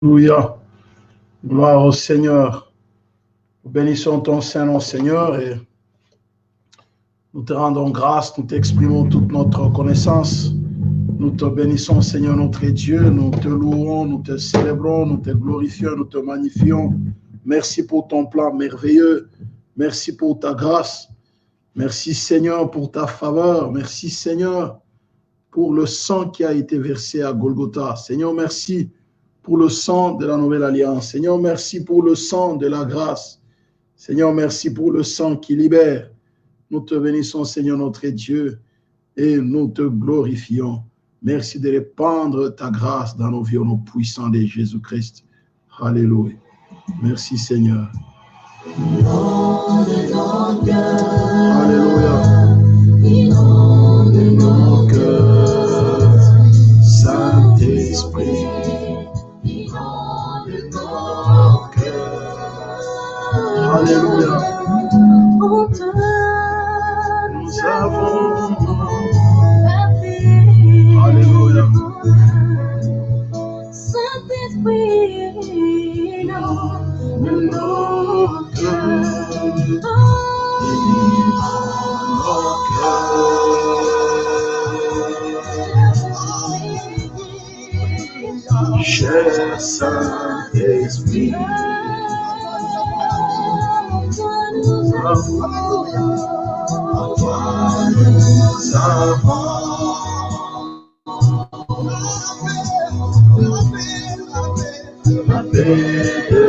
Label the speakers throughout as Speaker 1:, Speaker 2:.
Speaker 1: Alléluia. Gloire au Seigneur. Nous bénissons ton Saint-Nom, Seigneur, et nous te rendons grâce, nous t'exprimons toute notre reconnaissance. Nous te bénissons, Seigneur, notre Dieu. Nous te louons, nous te célébrons, nous te glorifions, nous te magnifions. Merci pour ton plan merveilleux. Merci pour ta grâce. Merci, Seigneur, pour ta faveur. Merci, Seigneur, pour le sang qui a été versé à Golgotha. Seigneur, merci pour le sang de la nouvelle alliance. Seigneur, merci pour le sang de la grâce. Seigneur, merci pour le sang qui libère. Nous te bénissons, Seigneur, notre Dieu, et nous te glorifions. Merci de répandre ta grâce dans nos vies, au nom puissant de Jésus-Christ. Alléluia. Merci, Seigneur. Alléluia. Inonde nos cœurs, Saint-Esprit. Inonde nos cœurs. Alléluia. Nous avons Alléluia. Saint-Esprit, inonde nos cœurs. Cher Saint-Esprit, nous avons la paix de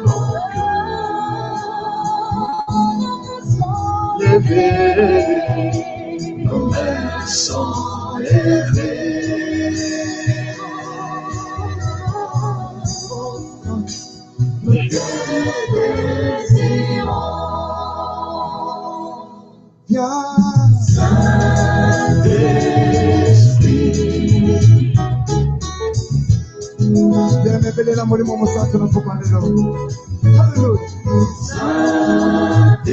Speaker 1: nos cœurs. Levez, nos mains sont levées. Nous te désirons. Saint-Esprit. Saint-Esprit.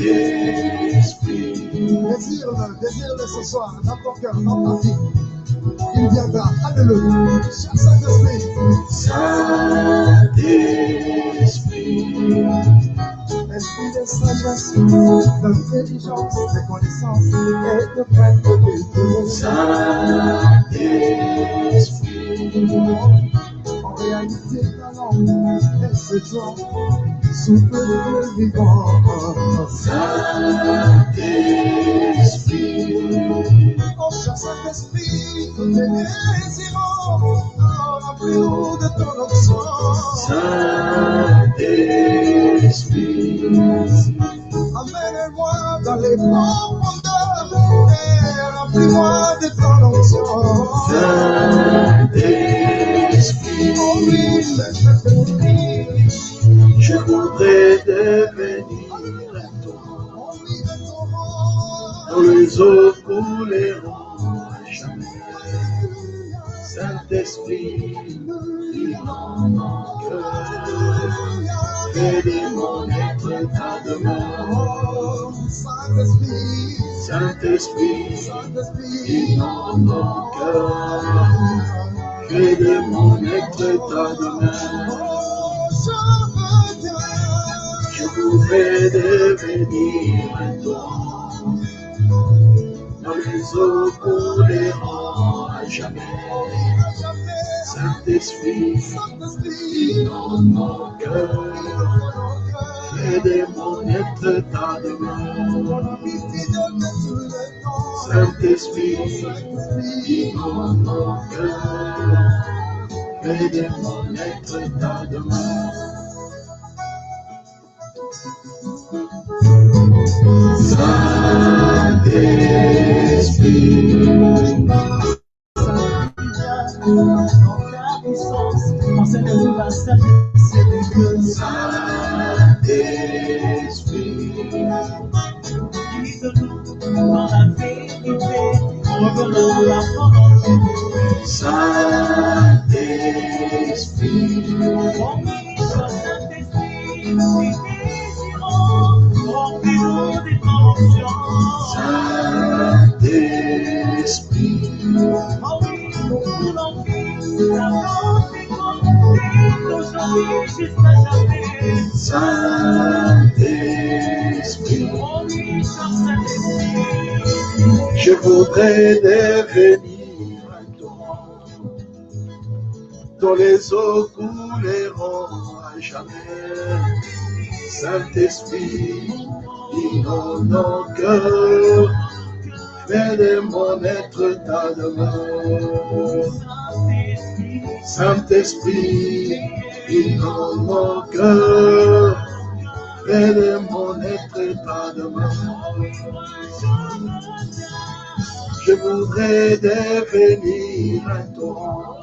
Speaker 2: Désire de ce soir dans ton cœur, dans ta vie. Il viendra. Alléluia. Saint-Esprit.
Speaker 1: Saint-Esprit.
Speaker 2: Esprit de sagesse, d'intelligence, de connaissance et de pratique.
Speaker 1: Saint-Esprit.
Speaker 2: En réalité, la langue est ce jour, souffle de vivant.
Speaker 1: Saint-Esprit.
Speaker 2: Oh, cher Saint-Esprit, nous te désirons, remplis-nous de ton onction.
Speaker 1: Saint-Esprit.
Speaker 2: Amène-moi dans les profondeurs et remplis-moi de ton onction.
Speaker 1: Saint-Esprit.
Speaker 2: Oh oui, Saint-Esprit.
Speaker 1: Je voudrais devenir un ton. Dans les eaux couleront à jamais. Saint-Esprit, inonde mon cœur. Fais de mon être ta demeure. Saint-Esprit, inonde mon cœur. Fais de mon être ta demeure. Je voudrais devenir un don. Dans les eaux couleront à jamais. Saint-Esprit, inonde mon cœur. Fais de mon être ta demeure. Saint-Esprit, inonde mon cœur. Fais de mon être ta demeure. Saint-Esprit.
Speaker 3: Enseigne-nous la sagesse de Dieu.
Speaker 1: Saint-Esprit.
Speaker 3: Guide-nous dans la vérité, revenons la parole de Dieu.
Speaker 1: Saint-Esprit.
Speaker 3: Saint-Esprit, nous désirons, remplis-nous de ton onction.
Speaker 1: Saint-Esprit.
Speaker 3: Oh oui, nous l'envie, la grande école, et nous
Speaker 1: Saint-Esprit, je voudrais devenir un torrent dont les eaux couleront à jamais. Saint-Esprit, inonde nos cœurs, fais de mon être ta demeure. Saint-Esprit, inonde mon cœur, fais de mon être ta demeure. Je voudrais devenir un torrent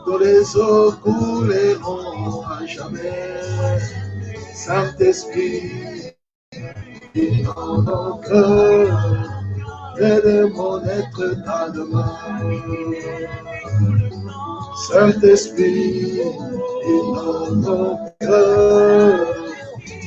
Speaker 1: dont les eaux couleront à jamais. Saint-Esprit, inonde mon cœur, fais de mon être ta demeure. Saint-Esprit, inonde mon cœur,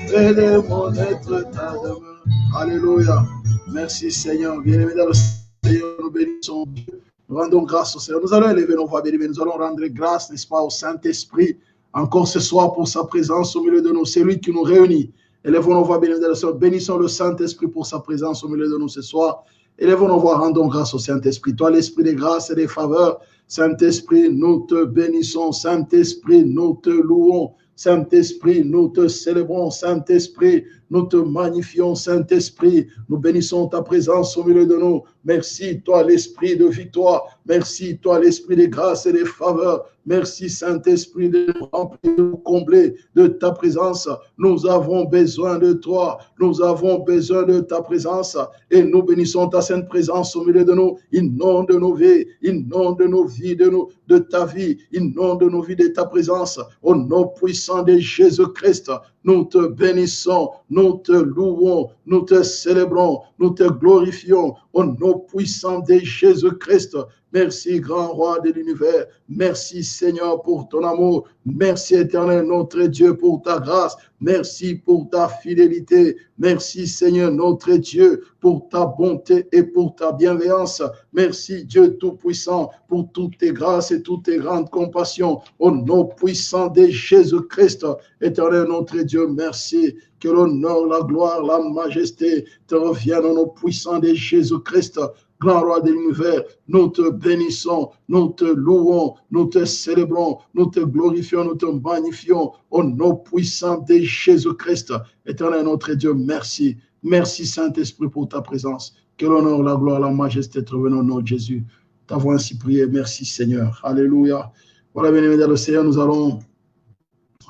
Speaker 1: fais de mon être ta demeure. Alléluia. Merci Seigneur. Bien-aimés dans le Seigneur, nous bénissons Dieu. Nous rendons grâce au Seigneur. Nous allons élever nos voix, bien-aimés. Nous allons rendre grâce, n'est-ce pas, au Saint-Esprit, encore ce soir pour sa présence au milieu de nous. C'est lui qui nous réunit. Élevons nos voix, bien-aimés dans le Seigneur. Bénissons le Saint-Esprit pour sa présence au milieu de nous ce soir. Élevons nos voix, rendons grâce au Saint-Esprit. Toi, l'Esprit des grâces et des faveurs, Saint-Esprit, nous te bénissons. Saint-Esprit, nous te louons. Saint-Esprit, nous te célébrons. Saint-Esprit, nous te magnifions. Saint-Esprit, nous bénissons ta présence au milieu de nous. Merci, toi, l'Esprit de victoire. Merci, toi, l'Esprit des grâces et des faveurs. Merci, Saint-Esprit, de nous remplir, de nous combler de ta présence. Nous avons besoin de toi. Nous avons besoin de ta présence. Et nous bénissons ta sainte présence au milieu de nous. Inonde nos vies, inonde nos vies de ta vie. Inonde nos vies de ta présence. Au nom puissant de Jésus-Christ, nous te bénissons, nous te louons, nous te célébrons, nous te glorifions. Au nom puissant de Jésus-Christ, merci, grand roi de l'univers. Merci, Seigneur, pour ton amour. Merci, éternel, notre Dieu, pour ta grâce. Merci pour ta fidélité. Merci, Seigneur, notre Dieu, pour ta bonté et pour ta bienveillance. Merci, Dieu Tout-Puissant, pour toutes tes grâces et toutes tes grandes compassions. Au nom puissant de Jésus-Christ, éternel, notre Dieu, merci. Que l'honneur, la gloire, la majesté te reviennent au nom puissant de Jésus-Christ. Grand roi de l'univers, nous te bénissons, nous te louons, nous te célébrons, nous te glorifions, nous te magnifions au nom puissant de Jésus-Christ. Éternel notre Dieu, merci. Merci Saint-Esprit pour ta présence. Que l'honneur, la gloire, la majesté te reviennent au nom de Jésus. T'avons ainsi prié. Merci Seigneur. Alléluia. Voilà, bien-aimés dans le Seigneur, nous allons,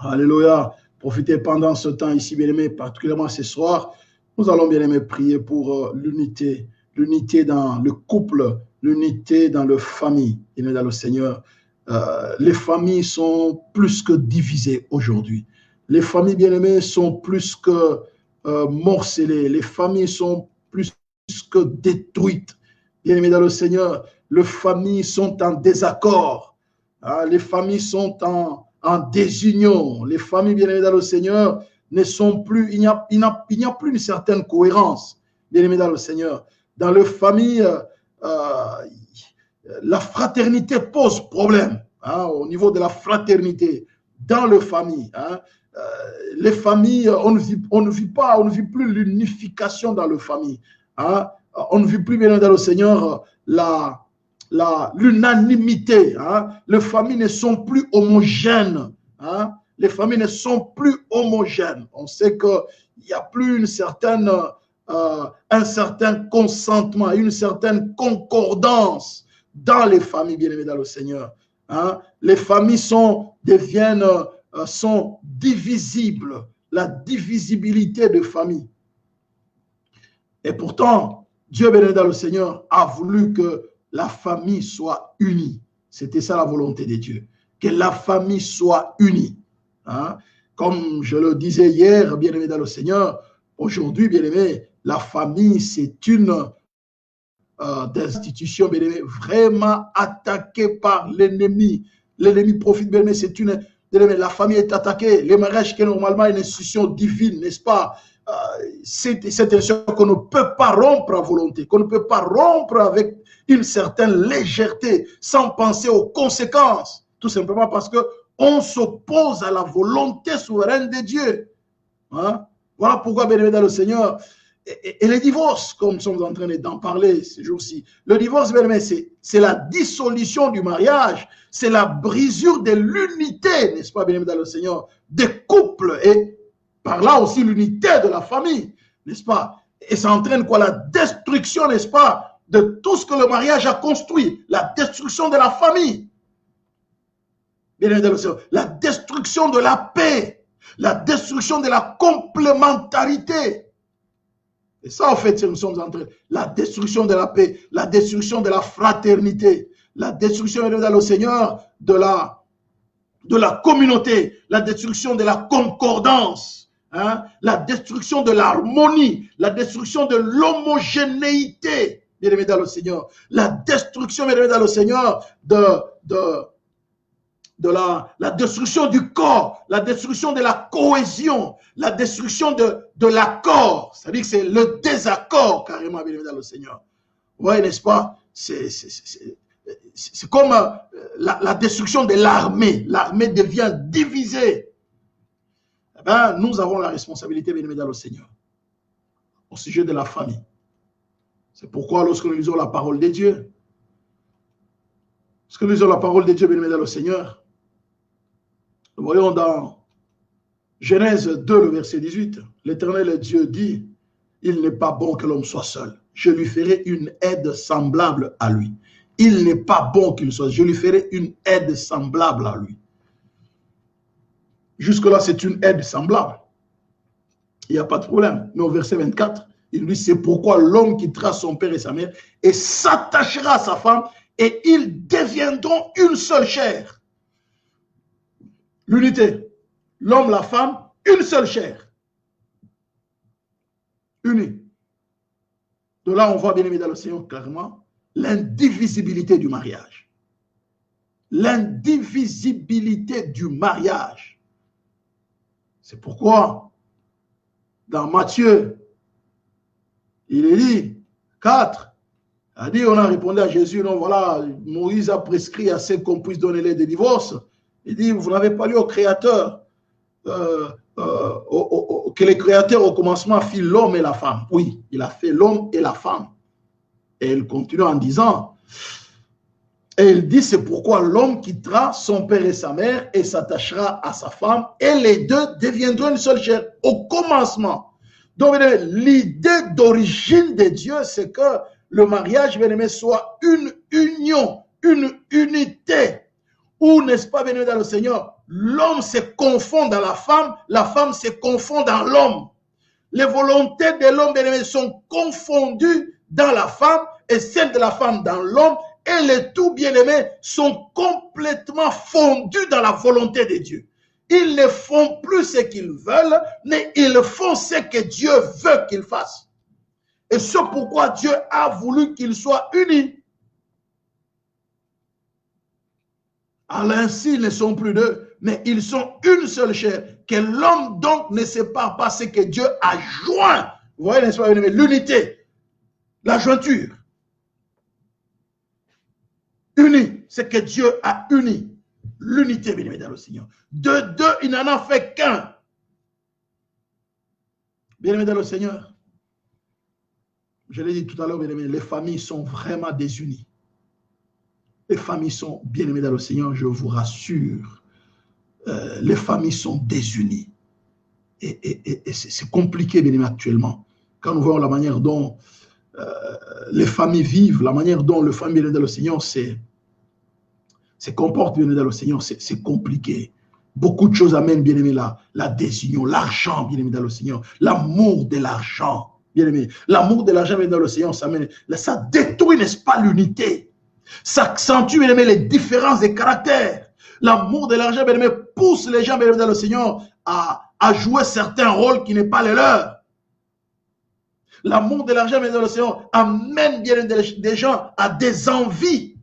Speaker 1: alléluia, profiter pendant ce temps ici, bien-aimés, particulièrement ce soir. Nous allons, bien-aimés, prier pour l'unité. L'unité dans le couple, l'unité dans la famille. Et dans le Seigneur, les familles sont plus que divisées aujourd'hui. Les familles bien-aimées sont plus que morcelées. Les familles sont plus que détruites. Bien-aimés dans le Seigneur, les familles sont en désaccord. Hein, les familles sont en désunion. Les familles bien-aimées dans le Seigneur ne sont plus, il n'y a plus une certaine cohérence. Bien-aimés dans le Seigneur. Dans les familles, la fraternité pose problème, hein, au niveau de la fraternité dans les familles. Hein. Les familles, on ne vit plus l'unification dans les familles. Hein. On ne vit plus, bien dans le Seigneur, l'unanimité. Hein. Les familles ne sont plus homogènes. Hein. Les familles ne sont plus homogènes. On sait qu'il n'y a plus un certain consentement, une certaine concordance dans les familles bien-aimées dans le Seigneur. Hein? Les familles sont divisibles, la divisibilité de famille. Et pourtant, Dieu bien-aimé dans le Seigneur a voulu que la famille soit unie. C'était ça la volonté de Dieu, que la famille soit unie. Hein? Comme je le disais hier, bien-aimé dans le Seigneur, aujourd'hui, bien-aimé, la famille, c'est une institution, bien aimé, vraiment attaquée par l'ennemi. L'ennemi profite, bien aimé, c'est une... La famille est attaquée. Le mariage qui est normalement une institution divine, n'est-ce pas? C'est cette institution qu'on ne peut pas rompre à volonté, qu'on ne peut pas rompre avec une certaine légèreté, sans penser aux conséquences. Tout simplement parce que on s'oppose à la volonté souveraine de Dieu. Hein? Voilà pourquoi, bien-aimés dans le Seigneur, et le divorce, comme nous sommes en train d'en parler ces jours-ci, le divorce, bien aimé, c'est la dissolution du mariage, c'est la brisure de l'unité, n'est-ce pas, bien aimé dans le Seigneur, des couples, et par là aussi l'unité de la famille, n'est-ce pas? Et ça entraîne quoi? La destruction, n'est-ce pas, de tout ce que le mariage a construit, la destruction de la famille, bien aimé dans le Seigneur, la destruction de la paix, la destruction de la complémentarité. Et ça, en fait, nous sommes en train, la destruction de la paix, la destruction de la fraternité, la destruction, dans le Seigneur, de la communauté, la destruction de la concordance, hein, la destruction de l'harmonie, la destruction de l'homogénéité, bien aimé dans le Seigneur, la destruction, bien aimé dans le Seigneur, la destruction du corps, la destruction de la cohésion, la destruction de l'accord. C'est-à-dire que c'est le désaccord, carrément, bien dans le Seigneur. Vous voyez, n'est-ce pas? C'est comme la destruction de l'armée. L'armée devient divisée. Eh bien, nous avons la responsabilité, bien dans le Seigneur, au sujet de la famille. C'est pourquoi, lorsque nous lisons la parole de Dieu, lorsque nous lisons la parole de Dieu, bien dans le Seigneur, nous voyons dans Genèse 2, le verset 18, l'Éternel Dieu dit, il n'est pas bon que l'homme soit seul. Je lui ferai une aide semblable à lui. Il n'est pas bon qu'il soit. Je lui ferai une aide semblable à lui. Jusque-là, c'est une aide semblable. Il n'y a pas de problème. Mais au verset 24, il dit, c'est pourquoi l'homme quittera son père et sa mère et s'attachera à sa femme et ils deviendront une seule chair. L'unité. L'homme, la femme, une seule chair. Unis. De là, on voit, bien aimé dans le Seigneur, clairement, l'indivisibilité du mariage. L'indivisibilité du mariage. C'est pourquoi, dans Matthieu, il est dit, 4, a dit, on a répondu à Jésus, non, voilà, Moïse a prescrit assez qu'on puisse donner l'aide de divorce. Il dit, vous n'avez pas lu au Créateur, que le Créateur au commencement fit l'homme et la femme. Oui, il a fait l'homme et la femme. Et il continue en disant, et il dit, c'est pourquoi l'homme quittera son père et sa mère et s'attachera à sa femme et les deux deviendront une seule chair au commencement. Donc, l'idée d'origine de Dieu, c'est que le mariage, bien aimé, soit une union, une unité. Où, n'est-ce pas, bien aimé dans le Seigneur, l'homme se confond dans la femme se confond dans l'homme. Les volontés de l'homme, bien aimé, sont confondues dans la femme et celles de la femme dans l'homme, et les tout, bien aimés, sont complètement fondus dans la volonté de Dieu. Ils ne font plus ce qu'ils veulent, mais ils font ce que Dieu veut qu'ils fassent. Et c'est pourquoi Dieu a voulu qu'ils soient unis. À l'instant, ils ne sont plus deux, mais ils sont une seule chair. Que l'homme donc ne sépare pas ce que Dieu a joint. Vous voyez, n'est-ce pas, l'unité, la jointure. Uni, c'est que Dieu a uni. L'unité, bien aimé dans le Seigneur. De deux, il n'en a fait qu'un. Bien aimé dans le Seigneur. Je l'ai dit tout à l'heure, bien aimé, les familles sont vraiment désunies. Les familles sont bien aimées dans le Seigneur, je vous rassure. Les familles sont désunies. Et c'est compliqué, bien aimé, actuellement. Quand nous voyons la manière dont les familles vivent, la manière dont les familles, bien aimées dans le Seigneur, se comportent, bien aimé dans le Seigneur, c'est compliqué. Beaucoup de choses amènent, bien aimé, la désunion, l'argent, bien aimé, dans le Seigneur, l'amour de l'argent, bien aimé. L'amour de l'argent, bien aimé, dans le Seigneur, ça détruit, n'est-ce pas, l'unité. Ça accentue, bien aimé, les différences de caractère. L'amour de l'argent, bien aimé, pousse les gens, bien aimé, dans le Seigneur à jouer certains rôles qui n'est pas les leurs. L'amour de l'argent, bien aimé, dans le Seigneur amène bien aimé, des gens à des envies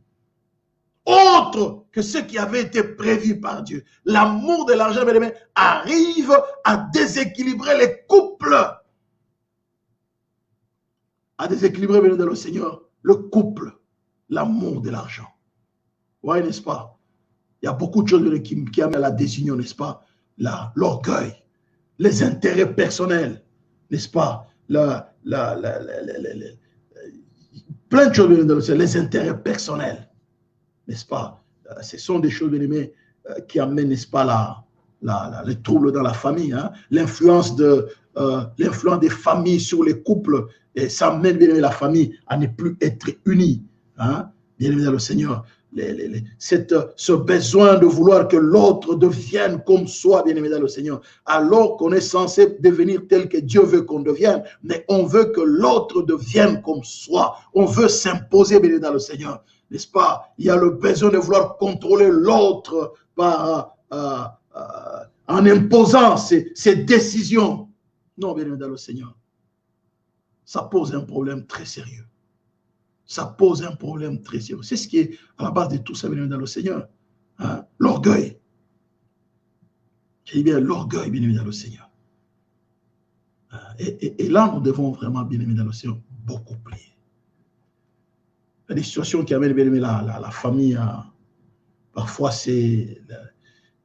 Speaker 1: autres que ceux qui avaient été prévus par Dieu. L'amour de l'argent, bien aimé, arrive à déséquilibrer les couples. À déséquilibrer, bien aimé, dans le Seigneur, le couple. L'amour de l'argent. Oui, n'est-ce pas? Il y a beaucoup de choses qui amènent à la désunion, n'est-ce pas? L'orgueil, les intérêts personnels, n'est-ce pas? Plein de choses, les intérêts personnels, n'est-ce pas? Ce sont des choses, bien aimés, qui amènent, n'est-ce pas, les troubles dans la famille, hein? L'influence des familles sur les couples, et ça amène, bien aimé, la famille à ne plus être unie, hein? Bien aimé dans le Seigneur. Ce besoin de vouloir que l'autre devienne comme soi, bien aimé dans le Seigneur, alors qu'on est censé devenir tel que Dieu veut qu'on devienne, mais on veut que l'autre devienne comme soi, on veut s'imposer, bien aimé dans le Seigneur, n'est-ce pas? Il y a le besoin de vouloir contrôler l'autre en imposant ses décisions. Non, bien aimé dans le Seigneur, ça pose un problème très sérieux. Ça pose un problème très sérieux. C'est ce qui est à la base de tout ça, bien aimé dans le Seigneur. Hein? L'orgueil. J'ai dit bien l'orgueil, bien aimé dans le Seigneur. Et là, nous devons vraiment, bien aimé dans le Seigneur, beaucoup prier. Il y a des situations qui amènent, bien aimé, la famille à... Parfois, c'est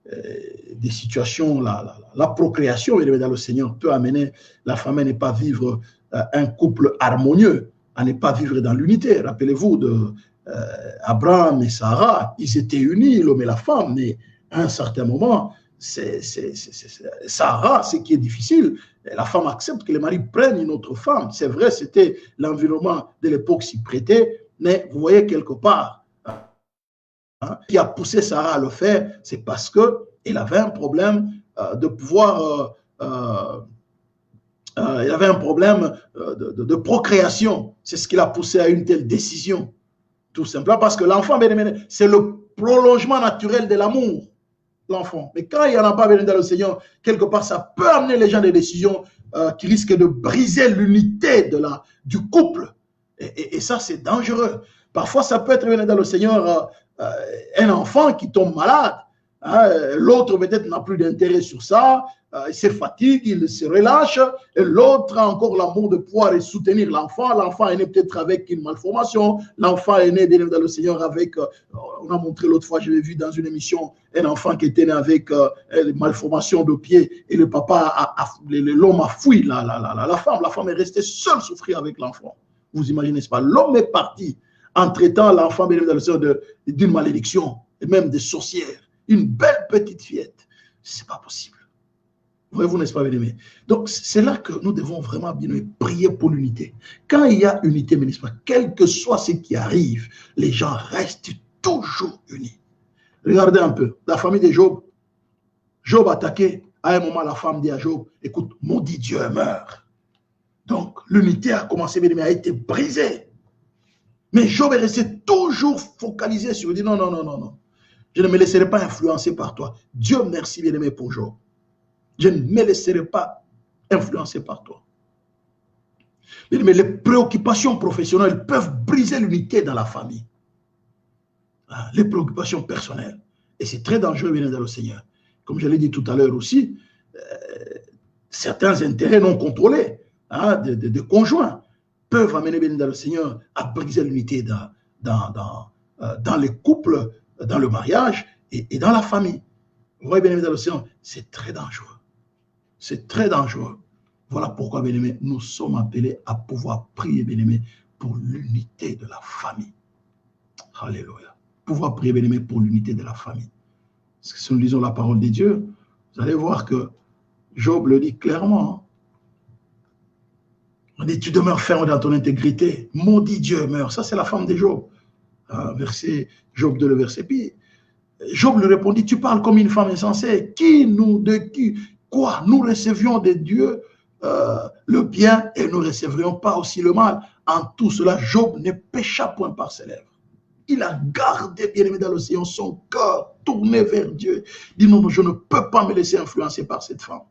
Speaker 1: des situations, la procréation, bien aimé dans le Seigneur, peut amener la famille à ne pas vivre un couple harmonieux, à ne pas vivre dans l'unité. Rappelez-vous de Abraham et Sarah, ils étaient unis, l'homme et la femme, mais à un certain moment, Sarah, ce qui est difficile, la femme accepte que le mari prenne une autre femme. C'est vrai, c'était l'environnement de l'époque s'y prêtait, mais vous voyez quelque part, hein, qui a poussé Sarah à le faire, c'est parce qu'elle avait un problème de pouvoir... il avait un problème de procréation. C'est ce qui l'a poussé à une telle décision. Tout simplement parce que l'enfant, c'est le prolongement naturel de l'amour, l'enfant. Mais quand il n'y en a pas, bien dans le Seigneur, quelque part, ça peut amener les gens à des décisions qui risquent de briser l'unité du couple. Et ça, c'est dangereux. Parfois, ça peut être, bien dans le Seigneur, un enfant qui tombe malade. Hein, l'autre peut-être n'a plus d'intérêt sur ça, il se fatigue, il se relâche, et l'autre a encore l'amour de pouvoir soutenir l'enfant. L'enfant est né peut-être avec une malformation, l'enfant est né dans le Seigneur avec, on a montré l'autre fois, je l'ai vu dans une émission, un enfant qui était né avec une malformation de pied, et le papa, l'homme a fui la femme est restée seule souffrir avec l'enfant. Vous imaginez pas, l'homme est parti en traitant l'enfant dans le Seigneur d'une malédiction, et même des sorcières. Une belle petite fillette. Ce n'est pas possible. Voyez-vous, n'est-ce pas, bien aimé? Donc, c'est là que nous devons vraiment, bien aimé, prier pour l'unité. Quand il y a unité, n'est-ce pas, quel que soit ce qui arrive, les gens restent toujours unis. Regardez un peu, la famille de Job. Job attaqué, à un moment, la femme dit à Job, écoute, maudit Dieu meurt. Donc, l'unité a commencé, bien aimé, a été brisée. Mais Job est resté toujours focalisé sur, il dit non, non, non, non, non. Je ne me laisserai pas influencer par toi. Dieu merci, bien-aimé, pour Job. Je ne me laisserai pas influencer par toi. Mais les préoccupations professionnelles peuvent briser l'unité dans la famille. Les préoccupations personnelles. Et c'est très dangereux, bien dans le Seigneur. Comme je l'ai dit tout à l'heure aussi, certains intérêts non contrôlés de conjoints peuvent amener, bien dans le Seigneur, à briser l'unité dans les couples, dans le mariage et dans la famille. Vous voyez, bien aimé dans le Seigneur, c'est très dangereux. C'est très dangereux. Voilà pourquoi, bien aimé, nous sommes appelés à pouvoir prier, bien aimé, pour l'unité de la famille. Alléluia. Pouvoir prier, bien aimé, pour l'unité de la famille. Parce que si nous lisons la parole de Dieu, vous allez voir que Job le dit clairement. On dit, tu demeures ferme dans ton intégrité. Maudit Dieu meurt. Ça, c'est la femme de Job. Verset Job 2, le verset pi. Job lui répondit, tu parles comme une femme insensée. Quoi? Nous recevions de Dieu le bien et nous ne recevrions pas aussi le mal. En tout cela, Job ne pécha point par ses lèvres. Il a gardé, bien aimé dans l'océan, son cœur tourné vers Dieu. Il dit non, je ne peux pas me laisser influencer par cette femme.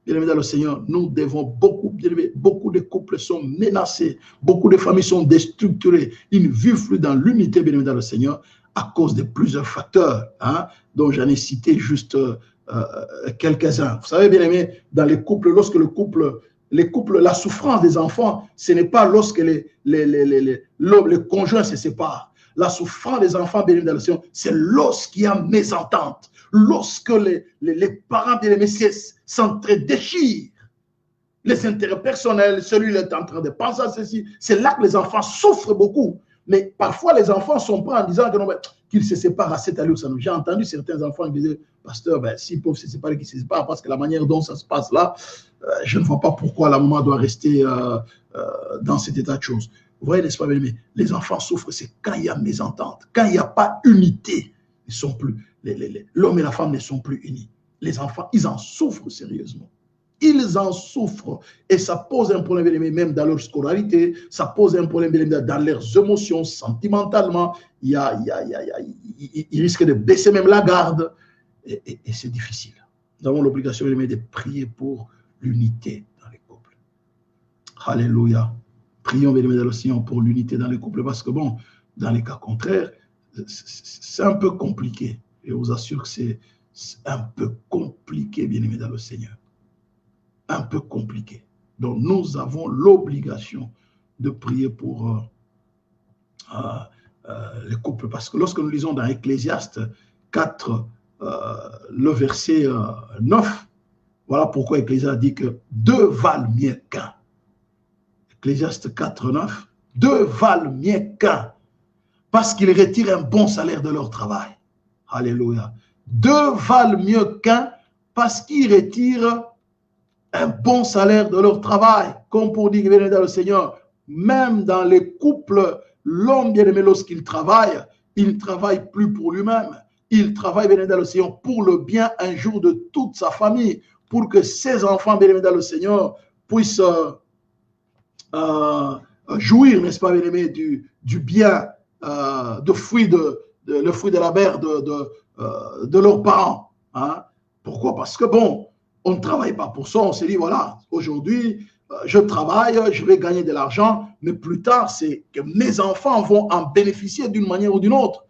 Speaker 1: Bien aimé dans le Seigneur, nous devons beaucoup de couples sont menacés, beaucoup de familles sont déstructurées, ils ne vivent plus dans l'unité, bien aimé dans le Seigneur, à cause de plusieurs facteurs, dont j'en ai cité juste quelques-uns. Vous savez, bien aimé, dans les couples, lorsque les couples, la souffrance des enfants, ce n'est pas lorsque les conjoints se séparent. La souffrance des enfants bénis dans le Seigneur, c'est lorsqu'il y a mésentente, lorsque les parents bien-aimés s'entre-déchirent. Les intérêts personnels, celui-là est en train de penser à ceci, c'est là que les enfants souffrent beaucoup. Mais parfois, les enfants sont prêts en disant qu'ils se séparent à cette allure. J'ai entendu certains enfants qui disaient, pasteur, s'ils peuvent se séparer, qu'ils se séparent, parce que la manière dont ça se passe là, je ne vois pas pourquoi la maman doit rester dans cet état de choses. Vous voyez, n'est-ce pas, mais les enfants souffrent, c'est quand il y a mésentente, quand il n'y a pas unité, ils sont plus, l'homme et la femme ne sont plus unis. Les enfants, ils en souffrent sérieusement. Ils en souffrent et ça pose un problème même dans leur scolarité, ça pose un problème dans leurs émotions, sentimentalement. Ils risquent de baisser même la garde et c'est difficile. Nous avons l'obligation de prier pour l'unité dans les couples. Alléluia. Prions dans le Seigneur pour l'unité dans les couples parce que bon, dans les cas contraires, c'est un peu compliqué. Et je vous assure que c'est un peu compliqué, bien-aimés dans le Seigneur. Un peu compliqué. Donc, nous avons l'obligation de prier pour les couples. Parce que lorsque nous lisons dans Ecclésiaste 4, le verset 9, voilà pourquoi Ecclésiaste dit que deux valent mieux qu'un. Ecclésiaste 4, 9, deux valent mieux qu'un. Parce qu'ils retirent un bon salaire de leur travail. Alléluia. Deux valent mieux qu'un parce qu'ils retirent un bon salaire de leur travail, comme pour dire, bien dans le Seigneur, même dans les couples, l'homme bien-aimé, lorsqu'il travaille, il ne travaille plus pour lui-même, il travaille bien dans le Seigneur pour le bien un jour de toute sa famille, pour que ses enfants bien-aimés dans le Seigneur puissent jouir, n'est-ce pas, bien-aimé, du bien, le fruit de la mère de leurs parents. Hein? Pourquoi? Parce que bon, on ne travaille pas pour ça, on s'est dit, voilà, aujourd'hui, je travaille, je vais gagner de l'argent, mais plus tard, c'est que mes enfants vont en bénéficier d'une manière ou d'une autre.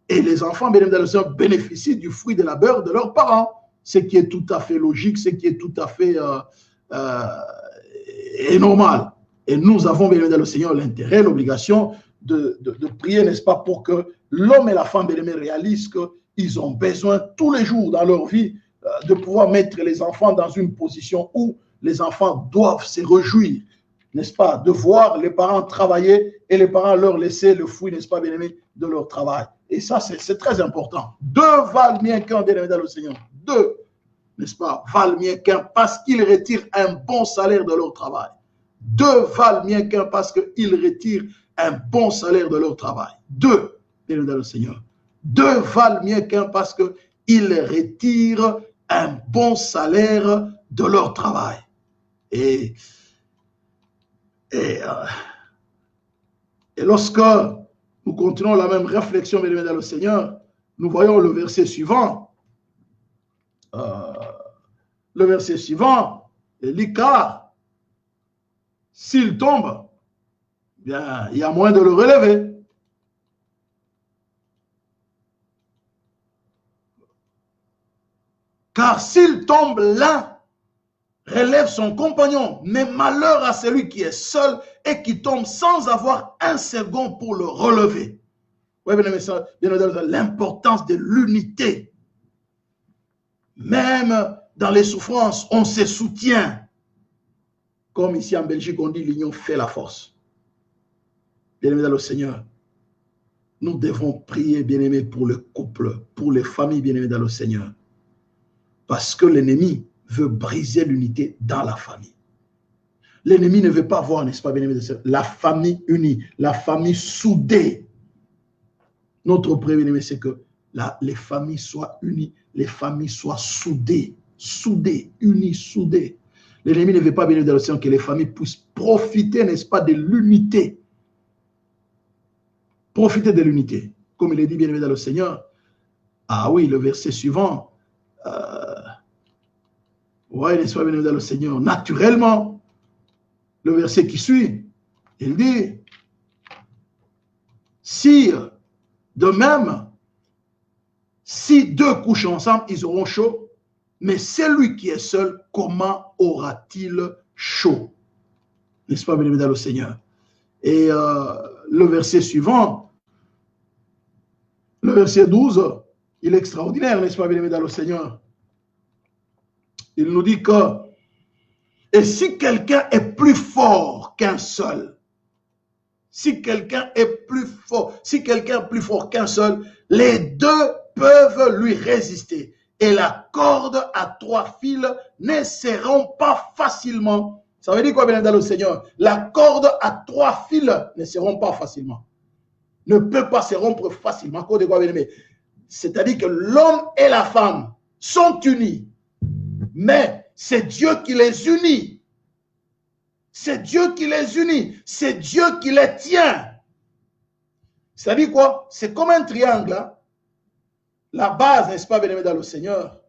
Speaker 1: Et les enfants, bien évidemment, bénéficient du fruit de la labeur de leurs parents, ce qui est tout à fait logique, ce qui est tout à fait et normal. Et nous avons, bien évidemment, le Seigneur, l'intérêt, l'obligation de prier, n'est-ce pas, pour que l'homme et la femme, bien aimés, réalisent qu'ils ont besoin tous les jours dans leur vie de pouvoir mettre les enfants dans une position où les enfants doivent se réjouir, n'est-ce pas, de voir les parents travailler et les parents leur laisser le fruit, n'est-ce pas, bien aimé, de leur travail. Et ça, c'est très important. Deux valent mieux qu'un, bien aimé, dans le Seigneur. Deux, n'est-ce pas, valent mieux qu'un parce qu'ils retirent un bon salaire de leur travail. Deux valent mieux qu'un parce qu'ils retirent un bon salaire de leur travail. Deux, bien aimé, dans le Seigneur. Deux valent mieux qu'un parce qu'ils retirent un bon salaire de leur travail. Et lorsque nous continuons la même réflexion, bien aimés dans le Seigneur, nous voyons le verset suivant. Le verset suivant, il dit, car s'il tombe, bien, il y a moyen de le relever. Car s'il tombe, l'un relève son compagnon, mais malheur à celui qui est seul et qui tombe sans avoir un second pour le relever. Oui, bien aimé, l'importance de l'unité. Même dans les souffrances, on se soutient. Comme ici en Belgique, on dit l'union fait la force. Bien aimé dans le Seigneur, nous devons prier, bien aimé, pour le couple, pour les familles, bien aimées dans le Seigneur. Parce que l'ennemi veut briser l'unité dans la famille. L'ennemi ne veut pas voir, n'est-ce pas, bien aimé, la famille unie, la famille soudée. Notre prière, bien aimé, c'est que les familles soient unies, les familles soient soudées, unies, soudées. L'ennemi ne veut pas, bien aimé, dans le Seigneur, que les familles puissent profiter, n'est-ce pas, de l'unité. Profiter de l'unité. Comme il est dit, bien aimé, dans le Seigneur. Ah oui, le verset suivant. Ouais, n'est-ce pas, bien aimé dans le Seigneur, naturellement, le verset qui suit, il dit, si de même, si deux couchent ensemble, ils auront chaud, mais celui qui est seul, comment aura-t-il chaud? N'est-ce pas, bien aimé dans le Seigneur? Et le verset suivant, Le verset 12, il est extraordinaire, n'est-ce pas, bien-aimé dans le Seigneur? Il nous dit que, et si quelqu'un est plus fort qu'un seul, si quelqu'un est plus fort, qu'un seul, les deux peuvent lui résister. Et la corde à 3 fils ne se rompt pas facilement. Ça veut dire quoi, bien dans le Seigneur? La corde à 3 fils ne se rompt pas facilement. Ne peut pas se rompre facilement. C'est-à-dire que l'homme et la femme sont unis. Mais c'est Dieu qui les unit. C'est Dieu qui les unit. C'est Dieu qui les tient. C'est-à-dire quoi? C'est comme un triangle. Hein? La base, n'est-ce pas, bien-aimé dans le Seigneur?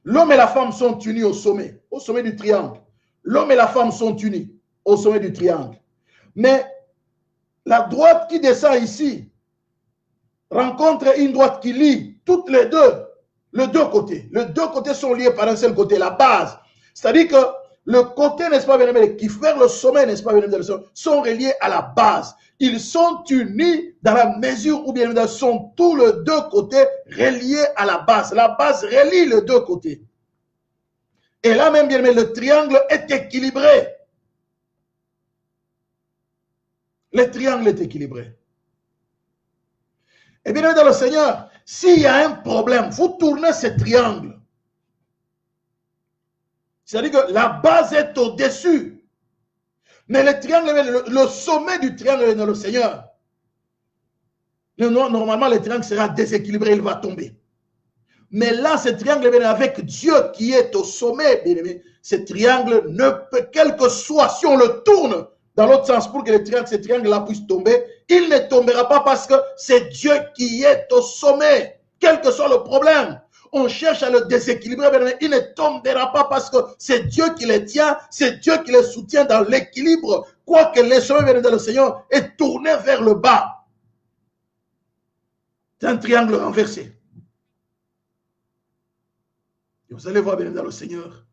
Speaker 1: L'homme et la femme sont unis au sommet du triangle. L'homme et la femme sont unis au sommet du triangle. Mais la droite qui descend ici rencontre une droite qui lie toutes les deux côtés. Les deux côtés sont liés par un seul côté, la base. C'est-à-dire que le côté, n'est-ce pas, bien-aimé, qui fait le sommet, n'est-ce pas, bien-aimé, sont reliés à la base. Ils sont unis dans la mesure où, bien évidemment, sont tous les deux côtés reliés à la base. La base relie les deux côtés. Et là même, bien évidemment, le triangle est équilibré. Le triangle est équilibré. Et bien évidemment, le Seigneur, s'il y a un problème, vous tournez ce triangle. C'est-à-dire que la base est au-dessus. Mais le triangle, le sommet du triangle est dans le Seigneur. Normalement, le triangle sera déséquilibré, il va tomber. Mais là, ce triangle, avec Dieu qui est au sommet, bien aimé, ce triangle ne peut, quel que soit, si on le tourne dans l'autre sens pour que ce triangle-là puisse tomber, il ne tombera pas parce que c'est Dieu qui est au sommet, quel que soit le problème. On cherche à le déséquilibrer, mais il ne tombera pas parce que c'est Dieu qui les tient, c'est Dieu qui les soutient dans l'équilibre. Quoique les chemins dans le Seigneur est tourné vers le bas. C'est un triangle renversé. Et vous allez voir, bien dans le Seigneur,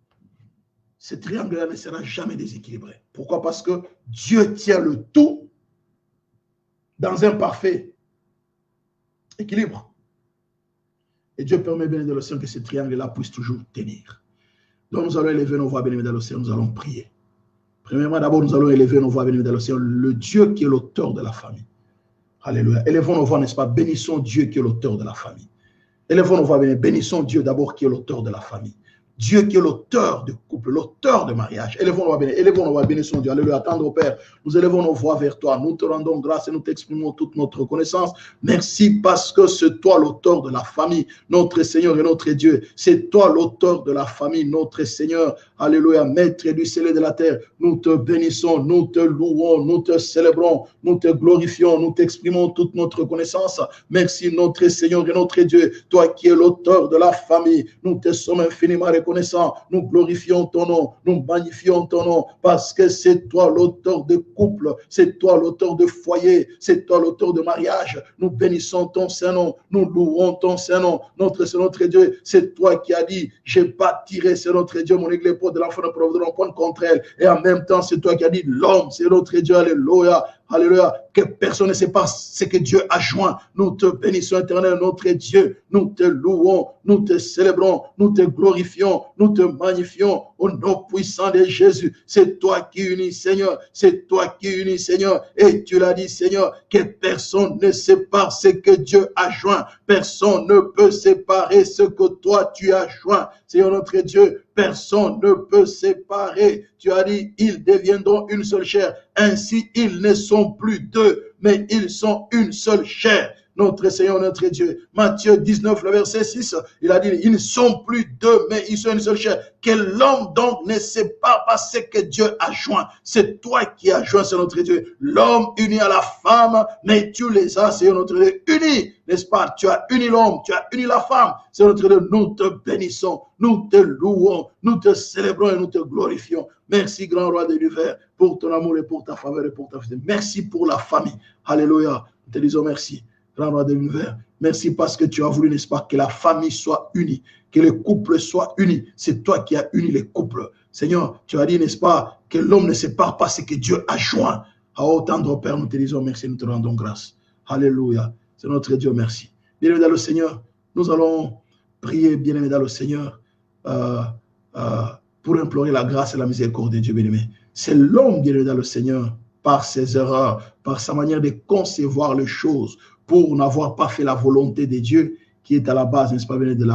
Speaker 1: ce triangle-là ne sera jamais déséquilibré. Pourquoi? Parce que Dieu tient le tout dans un parfait équilibre. Et Dieu permet, bien dans le Seigneur, que ce triangle-là puisse toujours tenir. Donc nous allons élever nos voix, bien dans le Seigneur, nous allons prier. Premièrement, d'abord, nous allons élever nos voix, bien dans le Seigneur, le Dieu qui est l'auteur de la famille. Alléluia. Élevons nos voix, n'est-ce pas? Bénissons Dieu qui est l'auteur de la famille. Élevons nos voix, bénissons Dieu d'abord qui est l'auteur de la famille. Dieu qui est l'auteur de couple, l'auteur de mariage. Élevons nos voix, bénissons Dieu. Alléluia. Tendre Père, nous élevons nos voix vers toi. Nous te rendons grâce et nous t'exprimons toute notre reconnaissance. Merci parce que c'est toi l'auteur de la famille, notre Seigneur et notre Dieu. C'est toi l'auteur de la famille, notre Seigneur. Alléluia. Maître du ciel et de la terre, nous te bénissons, nous te louons, nous te célébrons, nous te glorifions, nous t'exprimons toute notre reconnaissance. Merci notre Seigneur et notre Dieu. Toi qui es l'auteur de la famille, nous te sommes infiniment reconnaissants. Nous glorifions ton nom, nous magnifions ton nom, parce que c'est toi l'auteur de couple, c'est toi l'auteur de foyer, c'est toi l'auteur de mariage. Nous bénissons ton Saint-Nom, nous louons ton Saint-Nom, notre Dieu. C'est toi qui as dit, j'ai bâtiré, c'est notre Dieu, mon église de l'enfant de providence contre elle. Et en même temps, c'est toi qui as dit, l'homme, c'est notre Dieu, alléluia. Alléluia, que personne ne sait pas ce que Dieu a joint. Nous te bénissons, éternel, notre Dieu. Nous te louons, nous te célébrons, nous te glorifions, nous te magnifions au nom puissant de Jésus. C'est toi qui unis, Seigneur. C'est toi qui unis, Seigneur. Et tu l'as dit, Seigneur, que personne ne sépare ce que Dieu a joint. Personne ne peut séparer ce que toi tu as joint. Seigneur, notre Dieu, personne ne peut séparer. Tu as dit, ils deviendront une seule chair. Ainsi, ils ne sont plus deux, mais ils sont une seule chair. Notre Seigneur, notre Dieu. Matthieu 19, le verset 6, il a dit, ils ne sont plus deux, mais ils sont une seule chair. Que l'homme donc ne sépare pas ce que Dieu a joint. C'est toi qui as joint, c'est notre Dieu. L'homme uni à la femme, mais tu les as, Seigneur, notre Dieu, unis. N'est-ce pas? Tu as uni l'homme, tu as uni la femme. C'est notre Dieu, nous te bénissons, nous te louons, nous te célébrons et nous te glorifions. Merci, grand roi de l'univers, pour ton amour et pour ta faveur et pour ta fidélité. Merci pour la famille. Alléluia. Nous te disons merci. Grand roi de l'univers, merci parce que tu as voulu, n'est-ce pas, que la famille soit unie, que le couple soit uni. C'est toi qui as uni les couples. Seigneur, tu as dit, n'est-ce pas, que l'homme ne sépare pas ce que Dieu a joint. À autant de Père, nous te disons merci, nous te rendons grâce. Alléluia. C'est notre Dieu, merci. Bien-aimé dans le Seigneur, nous allons prier, bien-aimé dans le Seigneur, pour implorer la grâce et la miséricorde de Dieu, bien-aimé. C'est l'homme, bien-aimé dans le Seigneur, par ses erreurs, par sa manière de concevoir les choses, pour n'avoir pas fait la volonté de Dieu, qui est à la base, n'est-ce pas, bien-aimé, de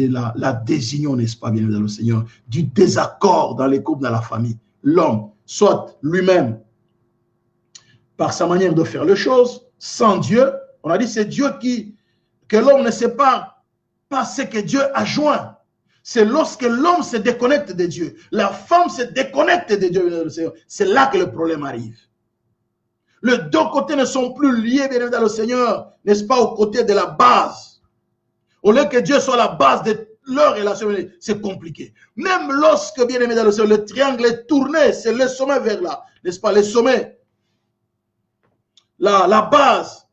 Speaker 1: la désunion, n'est-ce pas, bien-aimé dans le Seigneur, du désaccord dans les couples, dans la famille. L'homme, soit lui-même, par sa manière de faire les choses, sans Dieu, on a dit c'est Dieu que l'homme ne sait pas ce que Dieu a joint. C'est lorsque l'homme se déconnecte de Dieu, la femme se déconnecte de Dieu, c'est là que le problème arrive. Les deux côtés ne sont plus liés, bien évidemment, dans le Seigneur, n'est-ce pas, aux côtés de la base. Au lieu que Dieu soit la base de leur relation, c'est compliqué. Même lorsque, bien aimé dans le Seigneur, le triangle est tourné, c'est le sommet vers là, n'est-ce pas, le sommet. La base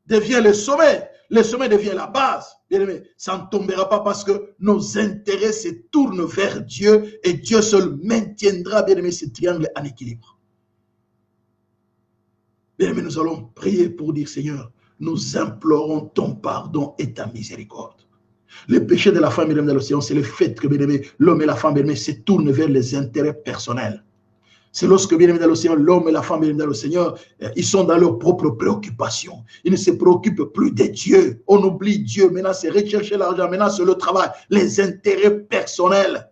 Speaker 1: devient le sommet devient la base. Bien aimé, ça ne tombera pas parce que nos intérêts se tournent vers Dieu et Dieu seul maintiendra, bien aimé, ce triangle en équilibre. Bien aimé, nous allons prier pour dire, Seigneur, nous implorons ton pardon et ta miséricorde. Le péché de la femme, bien aimé, dans l'océan, c'est le fait que, bien aimé, l'homme et la femme, bien aimé, se tournent vers les intérêts personnels. C'est lorsque, bien aimé dans le Seigneur, l'homme et la femme, bien aimé dans le Seigneur, ils sont dans leurs propres préoccupations. Ils ne se préoccupent plus de Dieu. On oublie Dieu. Maintenant, c'est rechercher l'argent. Maintenant, c'est le travail. Les intérêts personnels.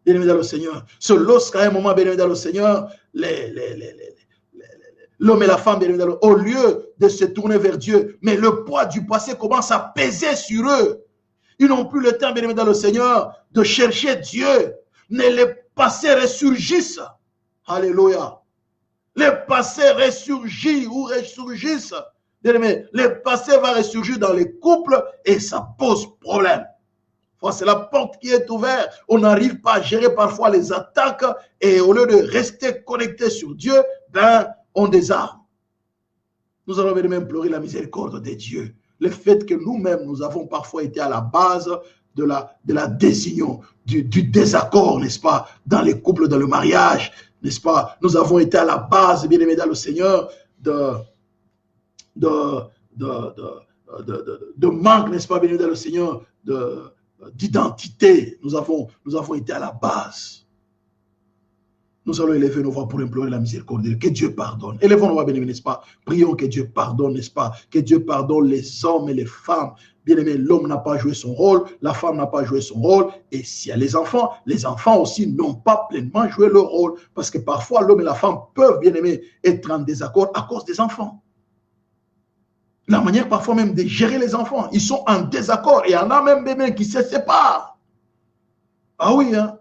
Speaker 1: Bien aimé dans le Seigneur. C'est lorsqu'à un moment, bien aimé dans le Seigneur, l'homme et la femme, bien évidemment, au lieu de se tourner vers Dieu, mais le poids du passé commence à peser sur eux. Ils n'ont plus le temps, bien évidemment, dans le Seigneur, de chercher Dieu. Mais le passé ressurgisse. Alléluia. Le passé ressurgit ou ressurgisse. Bien aimé, le passé va ressurgir dans les couples et ça pose problème. C'est la porte qui est ouverte. On n'arrive pas à gérer parfois les attaques et au lieu de rester connecté sur Dieu, on désarme. Nous allons venir implorer la miséricorde de Dieu. Le fait que nous-mêmes, nous avons parfois été à la base de la désunion, du désaccord, n'est-ce pas, dans les couples, dans le mariage, n'est-ce pas. Nous avons été à la base, bien aimé dans le Seigneur, de manque, n'est-ce pas, bien aimé dans le Seigneur, d'identité. Nous avons été à la base. Nous allons élever nos voix pour implorer la miséricorde de Dieu. Que Dieu pardonne. Élevons nos voix, bien-aimés, n'est-ce pas? Prions que Dieu pardonne, n'est-ce pas? Que Dieu pardonne les hommes et les femmes. Bien-aimé, l'homme n'a pas joué son rôle, la femme n'a pas joué son rôle. Et s'il y a les enfants aussi n'ont pas pleinement joué leur rôle. Parce que parfois, l'homme et la femme peuvent, bien-aimé, être en désaccord à cause des enfants. La manière parfois même de gérer les enfants. Ils sont en désaccord. Et il y en a même des mains qui se séparent. Ah oui, hein?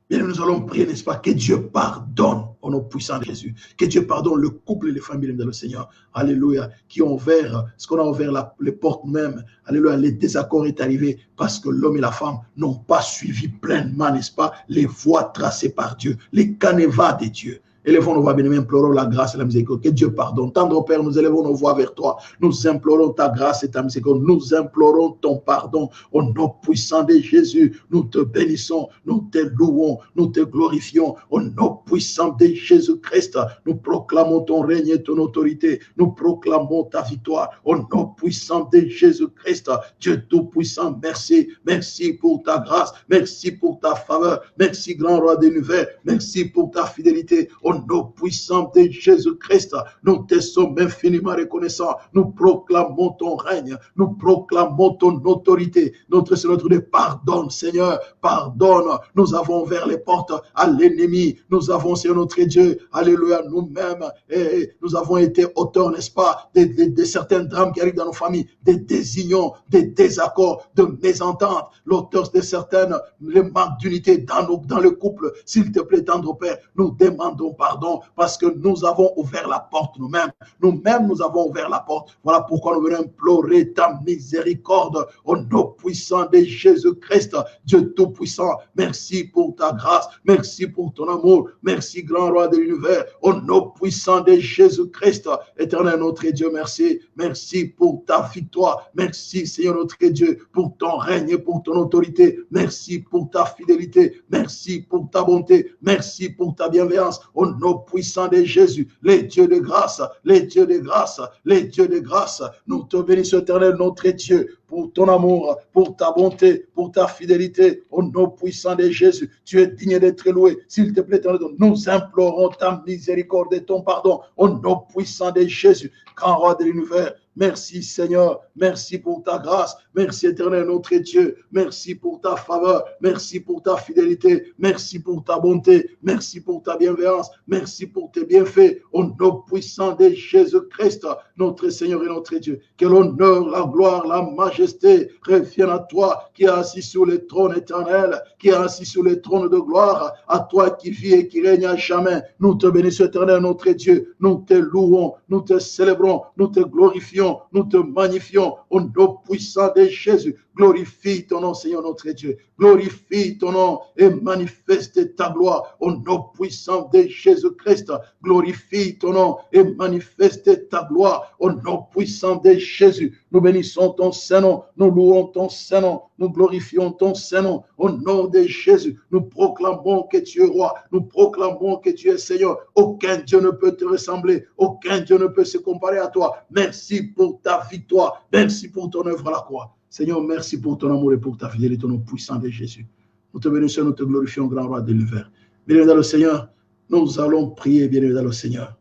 Speaker 1: Bien, nous allons prier, n'est-ce pas, que Dieu pardonne au nom puissant de Jésus. Que Dieu pardonne le couple et les familles dans le Seigneur. Alléluia. Qui ont ouvert, ce qu'on a ouvert les portes même. Alléluia. Les désaccords est arrivé parce que l'homme et la femme n'ont pas suivi pleinement, n'est-ce pas, les voies tracées par Dieu, les canevas de Dieu. Élevons nos voix, bien-aimés, implorons la grâce et la miséricorde. Que Dieu pardonne. Tendre Père, nous élevons nos voix vers toi. Nous implorons ta grâce et ta miséricorde. Nous implorons ton pardon. Au nom puissant de Jésus, nous te bénissons, nous te louons, nous te glorifions. Au nom puissant de Jésus-Christ, nous proclamons ton règne et ton autorité. Nous proclamons ta victoire. Au nom puissant de Jésus-Christ, Dieu tout-puissant, merci. Merci pour ta grâce. Merci pour ta faveur. Merci, grand roi de l'univers. Merci pour ta fidélité. Au nom puissant de Jésus-Christ, nous te sommes infiniment reconnaissants. Nous proclamons ton règne. Nous proclamons ton autorité. Notre Seigneur, pardonne, Seigneur, pardonne. Nous avons ouvert les portes à l'ennemi. Nous avons, Seigneur notre Dieu, alléluia, nous-mêmes, et nous avons été auteurs, n'est-ce pas, de certains drames qui arrivent dans nos familles, des désunions, des désaccords, de mésententes, l'auteur de certaines, les manques d'unité dans le couple. S'il te plaît, tendre Père, nous demandons pardon parce que nous avons ouvert la porte nous-mêmes. Nous-mêmes, nous avons ouvert la porte. Voilà pourquoi nous venons implorer ta miséricorde au nom puissant de Jésus-Christ. Dieu tout-puissant, merci pour ta grâce. Merci pour ton amour. Merci, grand roi de l'univers. Au nom puissant de Jésus-Christ, éternel notre Dieu, merci. Merci pour ta victoire. Merci, Seigneur notre Dieu, pour ton règne et pour ton autorité. Merci pour ta fidélité. Merci pour ta bonté. Merci pour ta bienveillance. Au au nom puissant de Jésus, les dieux de grâce, les dieux de grâce, les dieux de grâce. Nous te bénissons, éternel, notre Dieu, pour ton amour, pour ta bonté, pour ta fidélité, au nom puissant de Jésus. Tu es digne d'être loué. S'il te plaît, éternel, nous implorons ta miséricorde et ton pardon, au nom puissant de Jésus, grand roi de l'univers. Merci Seigneur, merci pour ta grâce, merci éternel notre Dieu, merci pour ta faveur, merci pour ta fidélité, merci pour ta bonté, merci pour ta bienveillance, merci pour tes bienfaits, au nom puissant de Jésus-Christ, notre Seigneur et notre Dieu. Que l'honneur, la gloire, la majesté reviennent à toi qui es assis sur le trône éternel, qui est assis sur le trône de gloire, à toi qui vis et qui règne à jamais. Nous te bénissons éternel notre Dieu, nous te louons, nous te célébrons, nous te glorifions, nous te magnifions au nom puissant de Jésus. Glorifie ton nom, Seigneur notre Dieu. Glorifie ton nom et manifeste ta gloire au nom puissant de Jésus-Christ. Glorifie ton nom et manifeste ta gloire au nom puissant de Jésus. Nous bénissons ton Saint-Nom, nous louons ton Saint-Nom, nous glorifions ton Saint-Nom au nom de Jésus. Nous proclamons que tu es roi, nous proclamons que tu es Seigneur. Aucun Dieu ne peut te ressembler, aucun Dieu ne peut se comparer à toi. Merci pour ta victoire, merci pour ton œuvre à la croix. Seigneur, merci pour ton amour et pour ta fidélité, au nom puissant de Jésus. Nous te bénissons, nous te glorifions, grand roi de l'univers. Bien-aimé dans le Seigneur, nous allons prier, bien-aimé dans le Seigneur.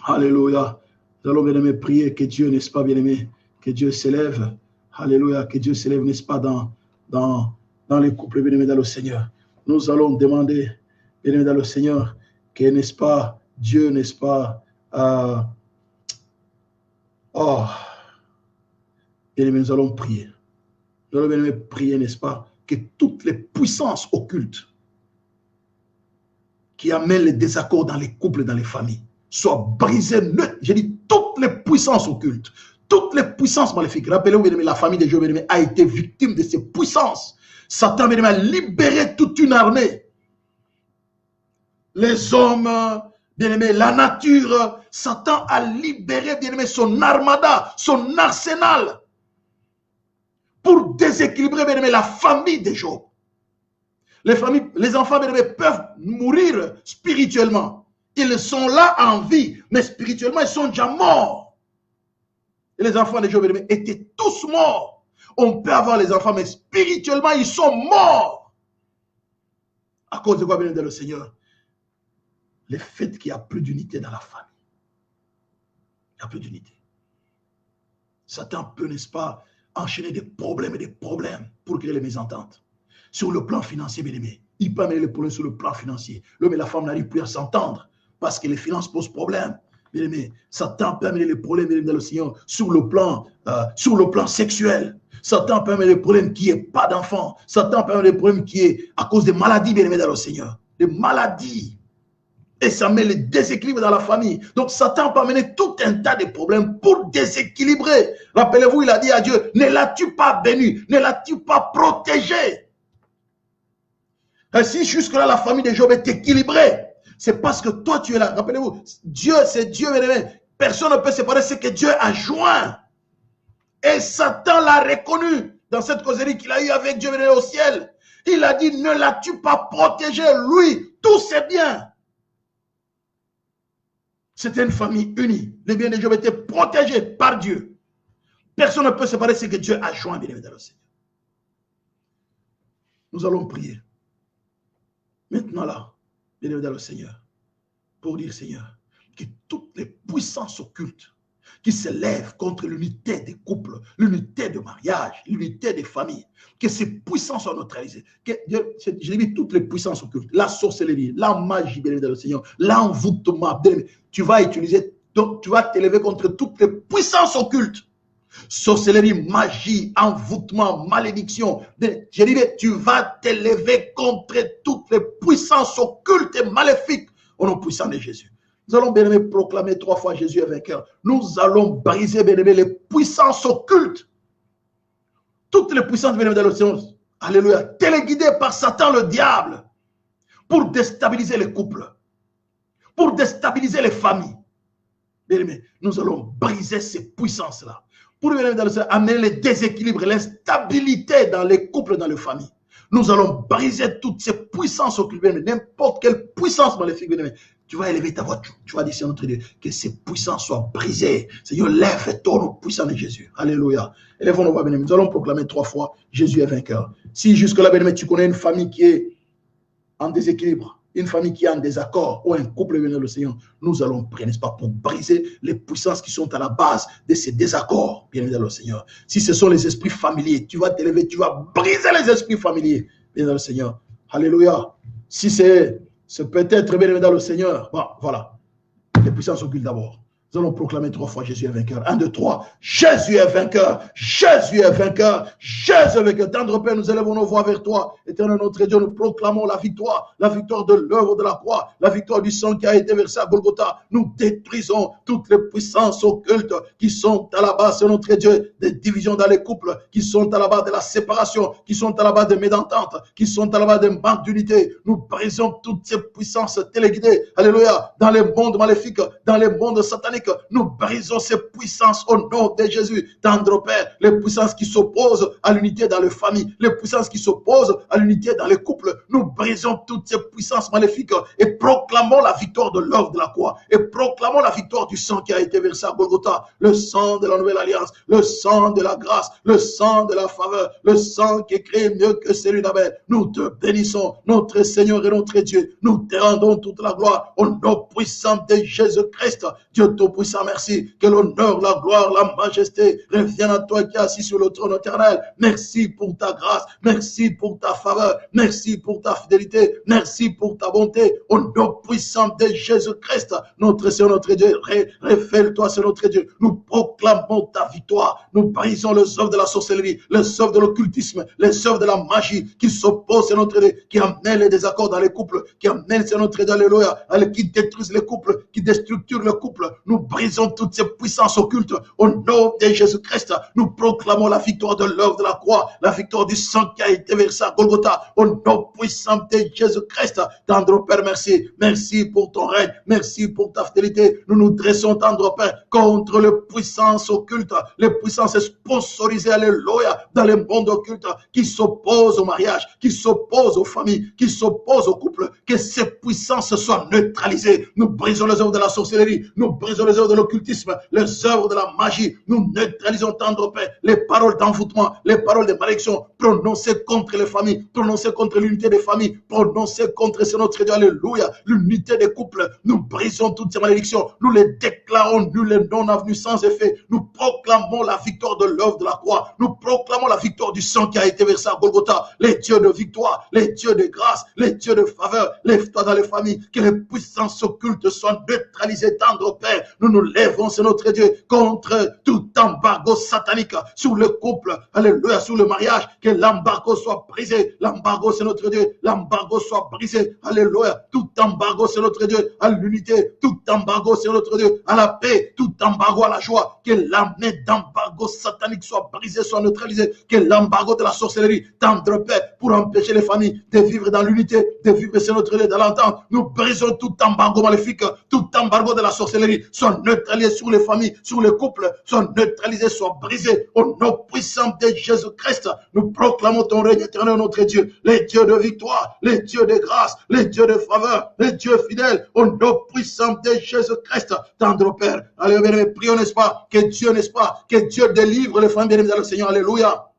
Speaker 1: Alléluia. Nous allons, bien-aimé, prier que Dieu, n'est-ce pas, bien-aimé, que Dieu s'élève. Alléluia, que Dieu s'élève, n'est-ce pas, dans les couples, bien-aimé dans le Seigneur. Nous allons demander, bien-aimé dans le Seigneur, que, n'est-ce pas, Dieu, n'est-ce pas, bien-aimé, nous allons prier. Nous allons, bien-aimé, prier, n'est-ce pas, que toutes les puissances occultes qui amènent les désaccords dans les couples et dans les familles soient brisées net. J'ai dit toutes les puissances occultes, toutes les puissances maléfiques. Rappelez-vous, bien-aimé, la famille de Job, bien-aimé, a été victime de ces puissances. Satan, bien-aimé, a libéré toute une armée. Les hommes, bien-aimé, la nature, Satan a libéré, bien-aimé, son armada, son arsenal pour déséquilibrer, bien aimé, la famille de Job. Les enfants, bien aimé, peuvent mourir spirituellement. Ils sont là en vie, mais spirituellement, ils sont déjà morts. Et les enfants de Job, bien aimé, étaient tous morts. On peut avoir les enfants, mais spirituellement, ils sont morts. À cause de quoi, bien aimé, le Seigneur? Le fait qu'il n'y a plus d'unité dans la famille. Il n'y a plus d'unité. Satan peut, n'est-ce pas, enchaîner des problèmes pour créer les mésententes. Sur le plan financier, bien aimé, il peut amener les problèmes sur le plan financier. L'homme et la femme n'arrivent plus à s'entendre parce que les finances posent problème. Bien aimé, Satan peut amener les problèmes, bien aimé, dans le Seigneur, sur le plan sexuel. Satan peut amener les problèmes qui n'est pas d'enfant. Satan peut amener les problèmes qui est à cause des maladies, bien aimé, dans le Seigneur. Des maladies. Et ça met le déséquilibre dans la famille. Donc Satan peut amener tout un tas de problèmes pour déséquilibrer. Rappelez-vous, il a dit à Dieu, ne l'as-tu pas béni? Ne l'as-tu pas protégé? Et si jusque-là la famille de Job est équilibrée, c'est parce que toi tu es là. Rappelez-vous, Dieu, c'est Dieu, personne ne peut séparer ce que Dieu a joint. Et Satan l'a reconnu dans cette causerie qu'il a eue avec Dieu au ciel. Il a dit, ne l'as-tu pas protégé? Lui, tous ses biens. C'était une famille unie. Les biens de Job étaient protégés par Dieu. Personne ne peut séparer ce que Dieu a joint, bien évidemment, dans le Seigneur. Nous allons prier. Maintenant là, bien évidemment, dans le Seigneur, pour dire, Seigneur, que toutes les puissances occultes qui s'élèvent contre l'unité des couples, l'unité de mariage, l'unité des familles, que ces puissances soient neutralisées. Je dis toutes les puissances occultes, la sorcellerie, la magie, bien évidemment, Seigneur, l'envoûtement, tu vas utiliser, donc tu vas t'élever contre toutes les puissances occultes. Sorcellerie, magie, envoûtement, malédiction. Je dis, tu vas t'élever contre toutes les puissances occultes et maléfiques au nom puissant de Jésus. Nous allons, bien aimé, proclamer 3 fois Jésus est vainqueur. Nous allons briser, bien aimé, les puissances occultes. Toutes les puissances, bien aimé, dans le Seigneur. Alléluia. Téléguidées par Satan, le diable, pour déstabiliser les couples, pour déstabiliser les familles. Bien aimé, nous allons briser ces puissances-là. Pour, bien aimé, dans le Seigneur, amener les déséquilibres, l'instabilité dans les couples, dans les familles. Nous allons briser toutes ces puissances occultes, n'importe quelle puissance maléfique, bien aimé. Tu vas élever ta voix, tu vas dire, Seigneur notre Dieu, que ces puissances soient brisées. Seigneur, lève et tourne au puissant de Jésus. Alléluia. Élevons nos voix, bien-aimés. Nous allons proclamer 3 fois, Jésus est vainqueur. Si jusque-là, bien-aimé, tu connais une famille qui est en déséquilibre, une famille qui est en désaccord, ou un couple, bien le Seigneur, nous allons prier, n'est-ce pas, pour briser les puissances qui sont à la base de ces désaccords, bien le Seigneur. Si ce sont les esprits familiers, tu vas t'élever, tu vas briser les esprits familiers, bien le Seigneur. Alléluia. Si c'est peut-être, bien dans le Seigneur, bon, voilà, les puissances occultes d'abord. Nous allons proclamer 3 fois Jésus est vainqueur. 1, 2, 3. Jésus est vainqueur. Jésus est vainqueur. Jésus est vainqueur. Tendre Père, nous élevons nos voix vers toi. Éternel notre Dieu, nous proclamons la victoire de l'œuvre de la croix, la victoire du sang qui a été versé à Golgotha. Nous détruisons toutes les puissances occultes qui sont à la base, c'est notre Dieu, des divisions dans les couples, qui sont à la base de la séparation, qui sont à la base des mésententes, qui sont à la base des manques d'unité. Nous brisons toutes ces puissances téléguidées. Alléluia. Dans les mondes maléfiques, dans les mondes sataniques, nous brisons ces puissances au nom de Jésus. Tendre Père, les puissances qui s'opposent à l'unité dans les familles, les puissances qui s'opposent à l'unité dans les couples, nous brisons toutes ces puissances maléfiques et proclamons la victoire de l'œuvre de la croix et proclamons la victoire du sang qui a été versé à Golgotha, le sang de la nouvelle alliance, le sang de la grâce, le sang de la faveur, le sang qui écrit mieux que celui d'Abel. Nous te bénissons, notre Seigneur et notre Dieu. Nous te rendons toute la gloire au nom puissant de Jésus-Christ. Dieu Tout-Puissant, merci. Que l'honneur, la gloire, la majesté reviennent à toi qui es assis sur le trône éternel. Merci pour ta grâce, merci pour ta faveur, merci pour ta fidélité, merci pour ta bonté. Au nom puissant de Jésus-Christ, notre Seigneur, notre Dieu, révèle-toi, c'est notre Dieu. Nous proclamons ta victoire. Nous brisons les œuvres de la sorcellerie, les œuvres de l'occultisme, les œuvres de la magie qui s'opposent, c'est notre Dieu, qui amènent les désaccords dans les couples, qui amènent, c'est notre Dieu, alléluia, qui détruisent les couples, qui déstructurent le couple. Nous brisons toutes ces puissances occultes. Au nom de Jésus-Christ, nous proclamons la victoire de l'œuvre de la croix, la victoire du sang qui a été versé à Golgotha. Au nom puissant de Jésus-Christ, tendre Père, merci. Merci pour ton règne, merci pour ta fidélité. Nous nous dressons, tendre Père, contre les puissances occultes, les puissances sponsorisées, alléluia, dans les mondes occultes, qui s'opposent au mariage, qui s'opposent aux familles, qui s'opposent au couple. Que ces puissances soient neutralisées. Nous brisons les œuvres de la sorcellerie, nous brisons les œuvres de l'occultisme, les œuvres de la magie. Nous neutralisons, tendre Père, les paroles d'envoûtement, les paroles de malédiction prononcées contre les familles, prononcées contre l'unité des familles, prononcées contre, c'est notre Dieu, alléluia, l'unité des couples. Nous brisons toutes ces malédictions, nous les déclarons nulles et non avenues sans effet. Nous proclamons la victoire de l'œuvre de la croix, nous proclamons la victoire du sang qui a été versé à Golgotha. Les dieux de victoire, les dieux de grâce, les dieux de faveur, lève-toi dans les familles, que les puissances occultes soient neutralisées, tendre Père. Nous nous lèvons, c'est notre Dieu, contre tout embargo satanique sur le couple, alléluia, sur le mariage, que l'embargo soit brisé. L'embargo, c'est notre Dieu, l'embargo soit brisé, alléluia. Tout embargo, c'est notre Dieu, à l'unité, tout embargo, c'est notre Dieu, à la paix, tout embargo à la joie, que l'armée d'embargo satanique soit brisée, soit neutralisée, que l'embargo de la sorcellerie, tendre Père, pour empêcher les familles de vivre dans l'unité, de vivre, c'est notre Dieu, dans l'entente. Nous brisons tout embargo maléfique, tout embargo de la sorcellerie, soit neutralisé sur les familles, sur les couples, soit neutralisé, soit brisé. Au nom puissant de Jésus-Christ, nous proclamons ton règne éternel, notre Dieu, les dieux de victoire, les dieux de grâce, les dieux de faveur, les dieux fidèles. Au nom puissant de Jésus-Christ, tendre Père, allez, prions, n'est-ce pas, que Dieu, n'est-ce pas, que Dieu délivre les familles bien-aimées dans le Seigneur, alléluia.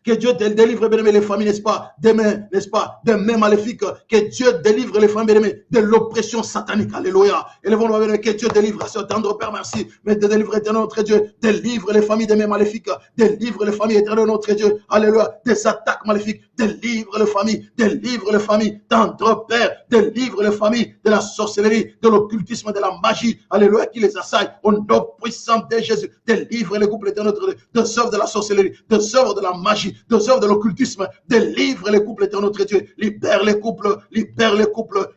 Speaker 1: Que Dieu te délivre, bien-aimés, les familles, n'est-ce pas, des mains, n'est-ce pas, des mains maléfiques. Que Dieu délivre les familles, bien-aimés, de l'oppression satanique. Alléluia. Élevons-nous, bien-aimés, que Dieu délivre, ce tendre Père, merci. Mais de délivrer, éternel, notre Dieu, délivre les familles des mains maléfiques. Délivre les familles, éternel, notre Dieu. Alléluia. Des attaques maléfiques. Délivre les familles. Délivre les familles. Tendre Père, délivre les familles de la sorcellerie, de l'occultisme, de la magie. Alléluia, qui les assaille. Au nom puissant de Jésus. Délivre les couples, éternel, notre Dieu, de œuvres de la sorcellerie, de œuvres de la magie, de œuvres de l'occultisme. Délivre les couples, éternel, notre Dieu. Libère les couples,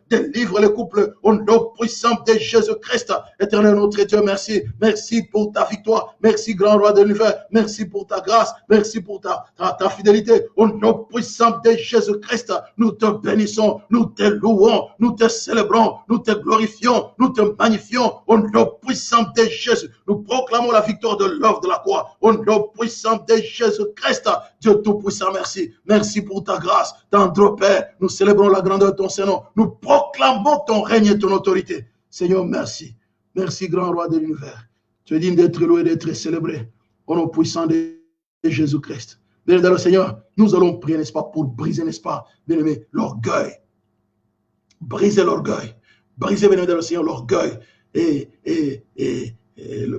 Speaker 1: délivre les couples. Au nom puissant de Jésus-Christ. Éternel, notre Dieu, merci. Merci pour ta victoire. Merci, grand roi de l'univers. Merci pour ta grâce. Merci pour ta fidélité. Au nom puissant de Jésus-Christ, nous te bénissons, nous te louons, nous te célébrons, nous te glorifions, nous te magnifions. Au nom puissant de Jésus, Nous proclamons la victoire de l'œuvre de la croix. Au nom puissant de Jésus-Christ, Dieu Tout-Puissant, merci. Merci pour ta grâce, tendre Père. Nous célébrons la grandeur de ton Saint-Nom. Nous proclamons ton règne et ton autorité. Seigneur, merci. Merci, grand roi de l'univers. Tu es digne d'être loué, d'être célébré. Au nom puissant de Jésus-Christ. Bien-aimé Seigneur, nous allons prier, n'est-ce pas, pour briser, n'est-ce pas, bien-aimé, l'orgueil. Briser l'orgueil. Briser, bien-aimé le Seigneur, l'orgueil. Et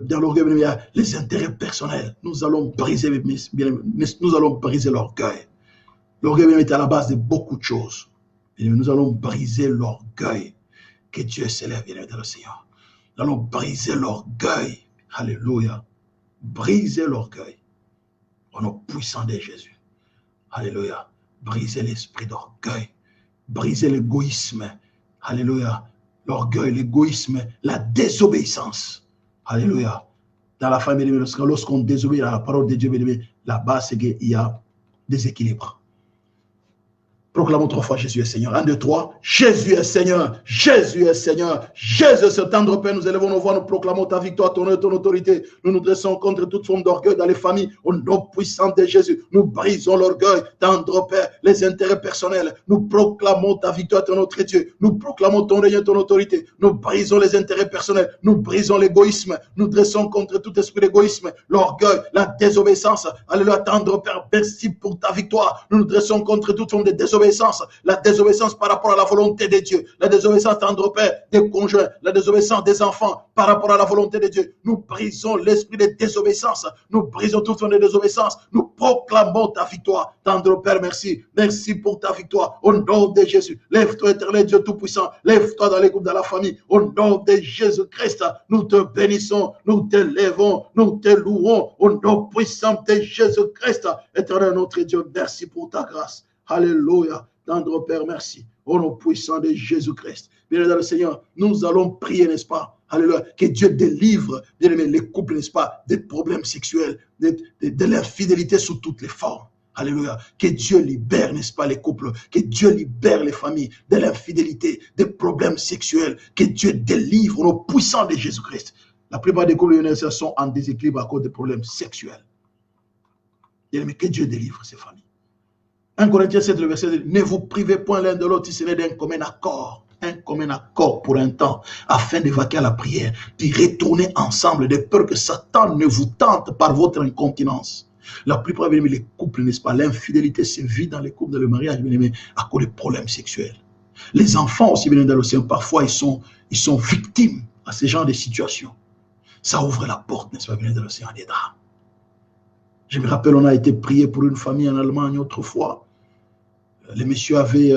Speaker 1: dans l'orgueil, bien-aimé, il y a les intérêts personnels. Nous allons briser, bien-aimé, nous allons briser l'orgueil. L'orgueil, bien-aimé, est à la base de beaucoup de choses. Et nous allons briser l'orgueil. Que Dieu s'élève, bien-aimé le Seigneur. Nous allons briser l'orgueil. Alléluia. Briser l'orgueil. Au nom puissant de Jésus. Alléluia. Briser l'esprit d'orgueil. Briser l'égoïsme. Alléluia. L'orgueil, l'égoïsme, la désobéissance. Alléluia. Dans la famille, lorsqu'on désobéit à la parole de Dieu, là-bas, c'est qu'il y a déséquilibre. Proclamons 3 fois Jésus est Seigneur. 1, 2, 3. Jésus est Seigneur. Jésus est Seigneur. Jésus, ce tendre Père, nous élevons nos voix, nous proclamons ta victoire, ton autorité. Nous nous dressons contre toute forme d'orgueil dans les familles. Au nom puissant de Jésus, nous brisons l'orgueil, tendre Père, les intérêts personnels. Nous proclamons ta victoire, ton autre Dieu. Nous proclamons ton règne, ton autorité. Nous brisons les intérêts personnels. Nous brisons l'égoïsme. Nous dressons contre tout esprit d'égoïsme, l'orgueil, la désobéissance. Alléluia, tendre Père, merci pour ta victoire. Nous nous dressons contre toute forme de désobéissance. La désobéissance par rapport à la volonté de Dieu, la désobéissance tendre Père des conjoints, la désobéissance des enfants par rapport à la volonté de Dieu. Nous brisons l'esprit de désobéissance, nous brisons toute forme de désobéissance, nous proclamons ta victoire. Tendre Père, merci, merci pour ta victoire. Au nom de Jésus, lève-toi éternel Dieu Tout-Puissant, lève-toi dans les groupes de la famille. Au nom de Jésus-Christ, nous te bénissons, nous te lèvons, nous te louons. Au nom puissant de Jésus-Christ, éternel notre Dieu, merci pour ta grâce. Alléluia. Tendre Père, merci. Au nom puissant de Jésus-Christ. Bien-aimé le Seigneur, nous allons prier, n'est-ce pas? Alléluia. Que Dieu délivre, bien-aimé, les couples, n'est-ce pas? Des problèmes sexuels, de l'infidélité sous toutes les formes. Alléluia. Que Dieu libère, n'est-ce pas, les couples. Que Dieu libère les familles de l'infidélité, des problèmes sexuels. Que Dieu délivre au nom puissant de Jésus-Christ. La plupart des couples sont en déséquilibre à cause des problèmes sexuels. Bien-aimé, que Dieu délivre ces familles. 1 Corinthiens 7, le verset dit, ne vous privez point l'un de l'autre si ce n'est d'un commun accord. Un commun accord pour un temps, afin d'évacuer à la prière, puis retourner ensemble de peur que Satan ne vous tente par votre incontinence. La plupart, bien aimé, les couples, n'est-ce pas, l'infidélité se vit dans les couples, dans le mariage, bien aimé, à cause des problèmes sexuels. Les enfants aussi, bien aimé, dans l'océan, parfois, ils sont victimes à ce genre de situations. Ça ouvre la porte, n'est-ce pas, bien aimé, dans l'océan des drames. Je me rappelle, on a été prié pour une famille en Allemagne autrefois. Le monsieur avait,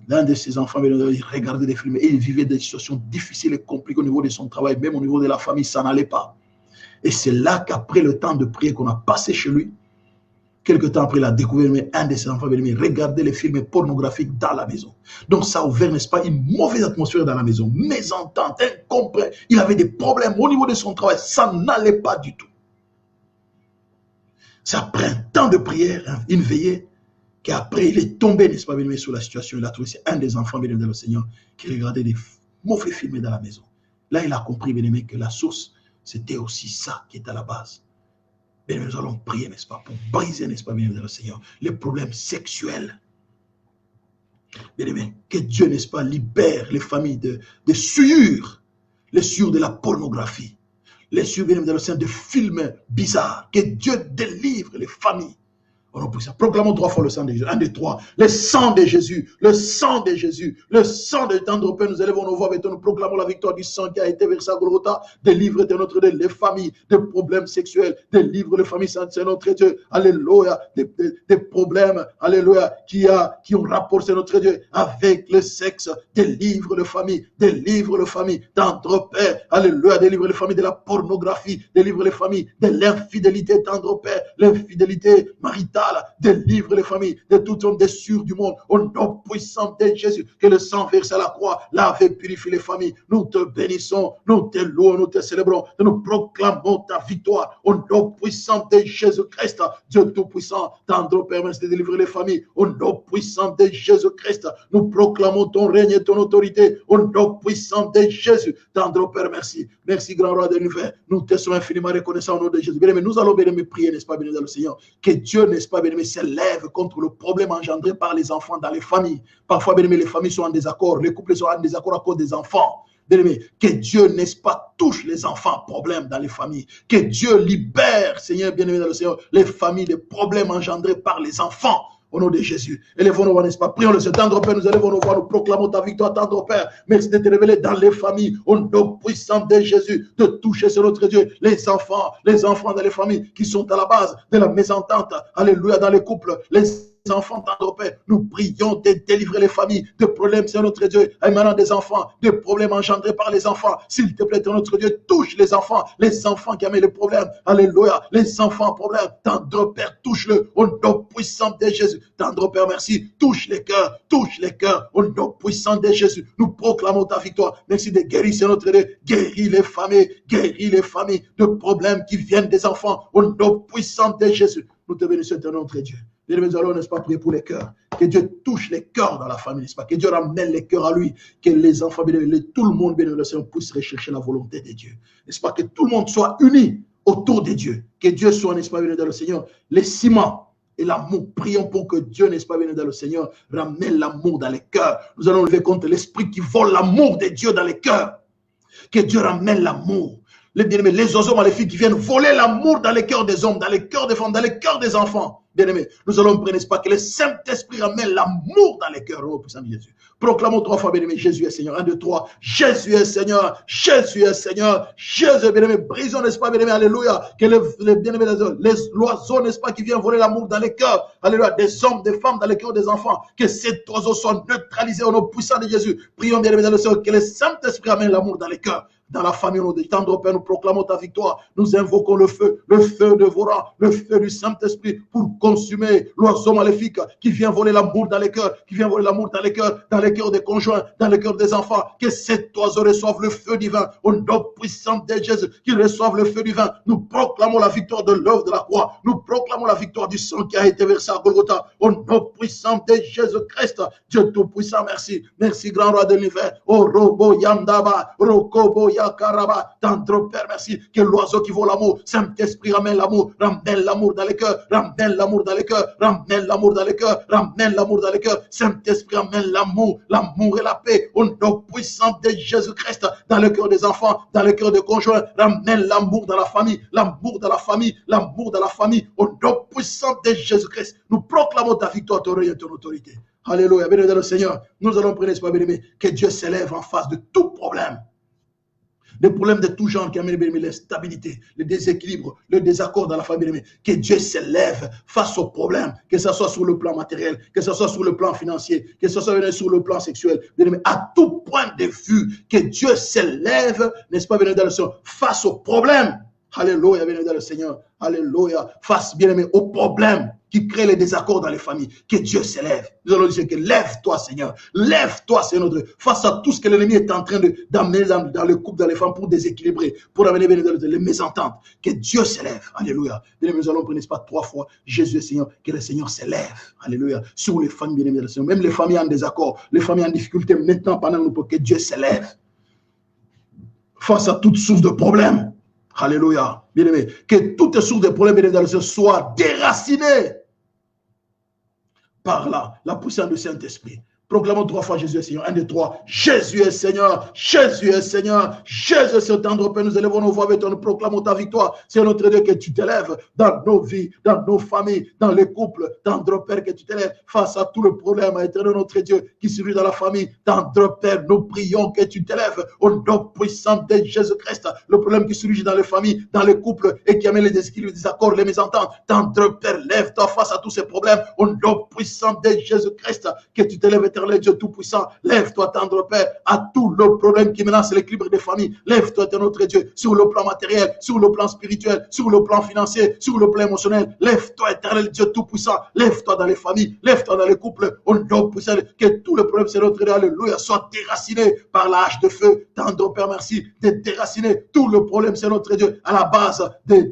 Speaker 1: l'un de ses enfants, il regardait des films et il vivait des situations difficiles et compliquées au niveau de son travail, même au niveau de la famille, ça n'allait pas. Et c'est là qu'après le temps de prière qu'on a passé chez lui, quelque temps après, il a découvert un de ses enfants, il regardait les films pornographiques dans la maison. Donc ça a ouvert, n'est-ce pas, une mauvaise atmosphère dans la maison, mésentente, incompréhensible. Il avait des problèmes au niveau de son travail, ça n'allait pas du tout. C'est après un temps de prière, une veillée, qu'après il est tombé, n'est-ce pas, bien-aimé, sur la situation. Il a trouvé, c'est un des enfants, bien-aimé, de le Seigneur, qui regardait des mauvais films dans la maison. Là, il a compris, bien-aimé, que la source, c'était aussi ça qui est à la base. Bien-aimé, nous allons prier, n'est-ce pas, pour briser, n'est-ce pas, bien-aimé, de le Seigneur, les problèmes sexuels. Bien-aimé, que Dieu, n'est-ce pas, libère les familles de souillures, les souillures de la pornographie. Les surveillants dans le sein de films bizarres. Que Dieu délivre les familles. Proclamons 3 fois le sang de Jésus. 1, 2, 3. Le sang de Jésus. Le sang de Jésus. Le sang de tendre Père. Nous élevons nos voix avec toi. Nous proclamons la victoire du sang qui a été versé à Golgotha. Délivre de notre Dieu les familles de problèmes sexuels. Délivre les familles, c'est notre Dieu. Alléluia. Des problèmes, alléluia, qui ont rapport, c'est notre Dieu, avec le sexe. Délivre les familles. Délivre les familles. Tendre Père. Alléluia. Délivre les familles de la pornographie. Délivre les familles de l'infidélité, tendre Père. L'infidélité maritale. sale. Délivre les familles de toute forme de sûre du monde. Au nom puissant de Jésus, que le sang versé à la croix lave et purifie les familles. Nous te bénissons, nous te louons, nous te célébrons, nous proclamons ta victoire. Au nom puissant de Jésus-Christ, Dieu Tout-Puissant, tendre Père, merci de délivrer les familles. Au nom puissant de Jésus-Christ, nous proclamons ton règne et ton autorité. Au nom puissant de Jésus, tendre Père, merci. Merci, grand roi de l'univers. Nous te sommes infiniment reconnaissants au nom de Jésus. Bien-aimé, nous allons bien aimé prier, n'est-ce pas, bien aimé, le Seigneur, que Dieu, n'est-ce pas, bien aimé, s'élève contre le problème engendré par les enfants dans les familles. Parfois, bien aimé, les familles sont en désaccord, les couples sont en désaccord à cause des enfants. Bien-aimé, que Dieu, n'est-ce pas, touche les enfants problèmes dans les familles. Que Dieu libère, Seigneur, bien-aimé dans le Seigneur, les familles des problèmes engendrés par les enfants. Au nom de Jésus. Élevons nos voix, n'est-ce pas? Prions le Seigneur. Tendre Père, nous élevons nos voix, nous proclamons ta victoire, tendre Père. Merci de te révéler dans les familles. Au nom puissant de Jésus, de toucher sur notre Dieu les enfants dans les familles qui sont à la base de la mésentente. Alléluia, dans les couples, les enfants, tendre Père, nous prions de délivrer les familles de problèmes, c'est notre Dieu, émanant des enfants, de problèmes engendrés par les enfants. S'il te plaît, notre Dieu, touche les enfants qui amènent les problèmes. Alléluia, les enfants problèmes, tendre Père, touche-le au nom puissant de Jésus. Tendre Père, merci, touche les cœurs, au nom puissant de Jésus. Nous proclamons ta victoire. Merci de guérir, c'est notre Dieu, guéris les familles de problèmes qui viennent des enfants, au nom puissant de Jésus. Nous te bénissons, notre Dieu. Bien, nous allons, n'est-ce pas, prier pour les cœurs. Que Dieu touche les cœurs dans la famille, n'est-ce pas? Que Dieu ramène les cœurs à lui. Que les enfants, bien, tout le monde, bien, le Seigneur, puisse rechercher la volonté de Dieu. N'est-ce pas? Que tout le monde soit uni autour de Dieu. Que Dieu soit, n'est-ce pas, bien, dans le Seigneur, les ciments et l'amour. Prions pour que Dieu, n'est-ce pas, bien, dans le Seigneur, ramène l'amour dans les cœurs. Nous allons lever contre l'esprit qui vole l'amour de Dieu dans les cœurs. Que Dieu ramène l'amour. Les oiseaux maléfiques qui viennent voler l'amour dans les cœurs des hommes, dans les cœurs des femmes, dans les cœurs des enfants. Bien-aimés, nous allons prier, n'est-ce pas, que le Saint-Esprit ramène l'amour dans les cœurs, au puissant de Jésus. Proclamons 3 fois, bien-aimé, Jésus est Seigneur. 1, 2, 3. Jésus est Seigneur. Jésus est Seigneur. Jésus est bien-aimé. Brisons, n'est-ce pas, bien-aimé, alléluia. Que les bien-aimés, les oiseaux, n'est-ce pas, qui viennent voler l'amour dans les cœurs, alléluia, des hommes, des femmes, dans les cœurs des enfants. Que cet oiseau soit neutralisé au nom puissant de Jésus. Prions, bien-aimé, dans le Seigneur, que le Saint-Esprit ramène l'amour dans les cœurs. Dans la famille, nous tendre Père, nous proclamons ta victoire. Nous invoquons le feu dévorant, le feu du Saint-Esprit pour consumer l'oiseau maléfique qui vient voler l'amour dans les cœurs, dans les cœurs des conjoints, dans les cœurs des enfants. Que cet oiseau reçoive le feu divin au nom puissant de Jésus, qu'il reçoive le feu divin. Nous proclamons la victoire de l'œuvre de la croix. Nous proclamons la victoire du sang qui a été versé à Golgotha au nom puissant de Jésus-Christ. Dieu tout-puissant, merci. Merci, grand roi de l'univers. Oh, Robo Yandaba, Rokobo Yakaraba, tendre Père, merci. Que l'oiseau qui vaut l'amour, Saint-Esprit ramène l'amour dans les cœurs, ramène l'amour dans les cœurs, ramène l'amour dans les cœurs, ramène l'amour dans les cœurs. Saint-Esprit ramène l'amour et la paix au nom puissant de Jésus-Christ dans le cœur des enfants, dans le cœur des conjoints. Ramène l'amour dans la famille, au nom puissant de Jésus-Christ. Nous proclamons ta victoire, ton règne et ton autorité. Alléluia, béni le Seigneur. Nous allons prier, n'est-ce pas, bien-aimé, que Dieu s'élève en face de tout problème. Des problèmes de tout genre qui amènent l'instabilité, le déséquilibre, le désaccord dans la famille. Que Dieu s'élève face aux problèmes, que ce soit sur le plan matériel, que ce soit sur le plan financier, que ce soit sur le plan sexuel. À tout point de vue, que Dieu s'élève, n'est-ce pas, bien dans le Seigneur, face aux problèmes. Alléluia, bien dans le Seigneur. Alléluia. Face, bien aimé, aux problèmes qui créent les désaccords dans les familles. Que Dieu s'élève. Nous allons dire que lève-toi, Seigneur. Lève-toi, Seigneur, face à tout ce que l'ennemi est en train d'amener dans le couple, dans les femmes, pour déséquilibrer, pour amener les mésententes. Que Dieu s'élève. Alléluia. Bien aimé, nous allons prendre, n'est-ce pas, 3 fois Jésus est Seigneur. Que le Seigneur s'élève. Alléluia. Sur les familles, bien aimé, le Seigneur. Même les familles en désaccord, les familles en difficulté, maintenant, pendant nous, pour que Dieu s'élève. Face à toute source de problèmes. Alléluia. Bien aimé, que toutes sources de problèmes, bien aimé, soient déracinées par la puissance du Saint-Esprit. Proclamons 3 fois Jésus est Seigneur. 1, 2, 3. Jésus est Seigneur. Jésus est Seigneur. Jésus est Seigneur. Tendre Père, nous élevons nos voix avec toi. Nous proclamons ta victoire. C'est notre Dieu que tu t'élèves dans nos vies, dans nos familles, dans les couples. Tendre Père, que tu t'élèves face à tout le problème. Éternel notre Dieu qui survit dans la famille. Tendre Père, nous prions que tu t'élèves au nom puissant de Jésus-Christ. Le problème qui surgit dans les familles, dans les couples et qui amène les déséquilibres, les désaccords, les mésententes. Tendre Père, lève-toi face à tous ces problèmes au nom puissant de Jésus-Christ. Que tu t'élèves, éternel éternel Dieu Tout-Puissant. Lève-toi, tendre Père, à tout le problème qui menace l'équilibre des familles. Lève-toi, notre Dieu, sur le plan matériel, sur le plan spirituel, sur le plan financier, sur le plan émotionnel. Lève-toi, éternel Dieu Tout-Puissant. Lève-toi dans les familles, lève-toi dans les couples. Au nom puissant, que tout le problème, c'est notre Dieu, alléluia, soit déraciné par la hache de feu. Tendre Père, merci de déraciner tout le problème, c'est notre Dieu, à la base des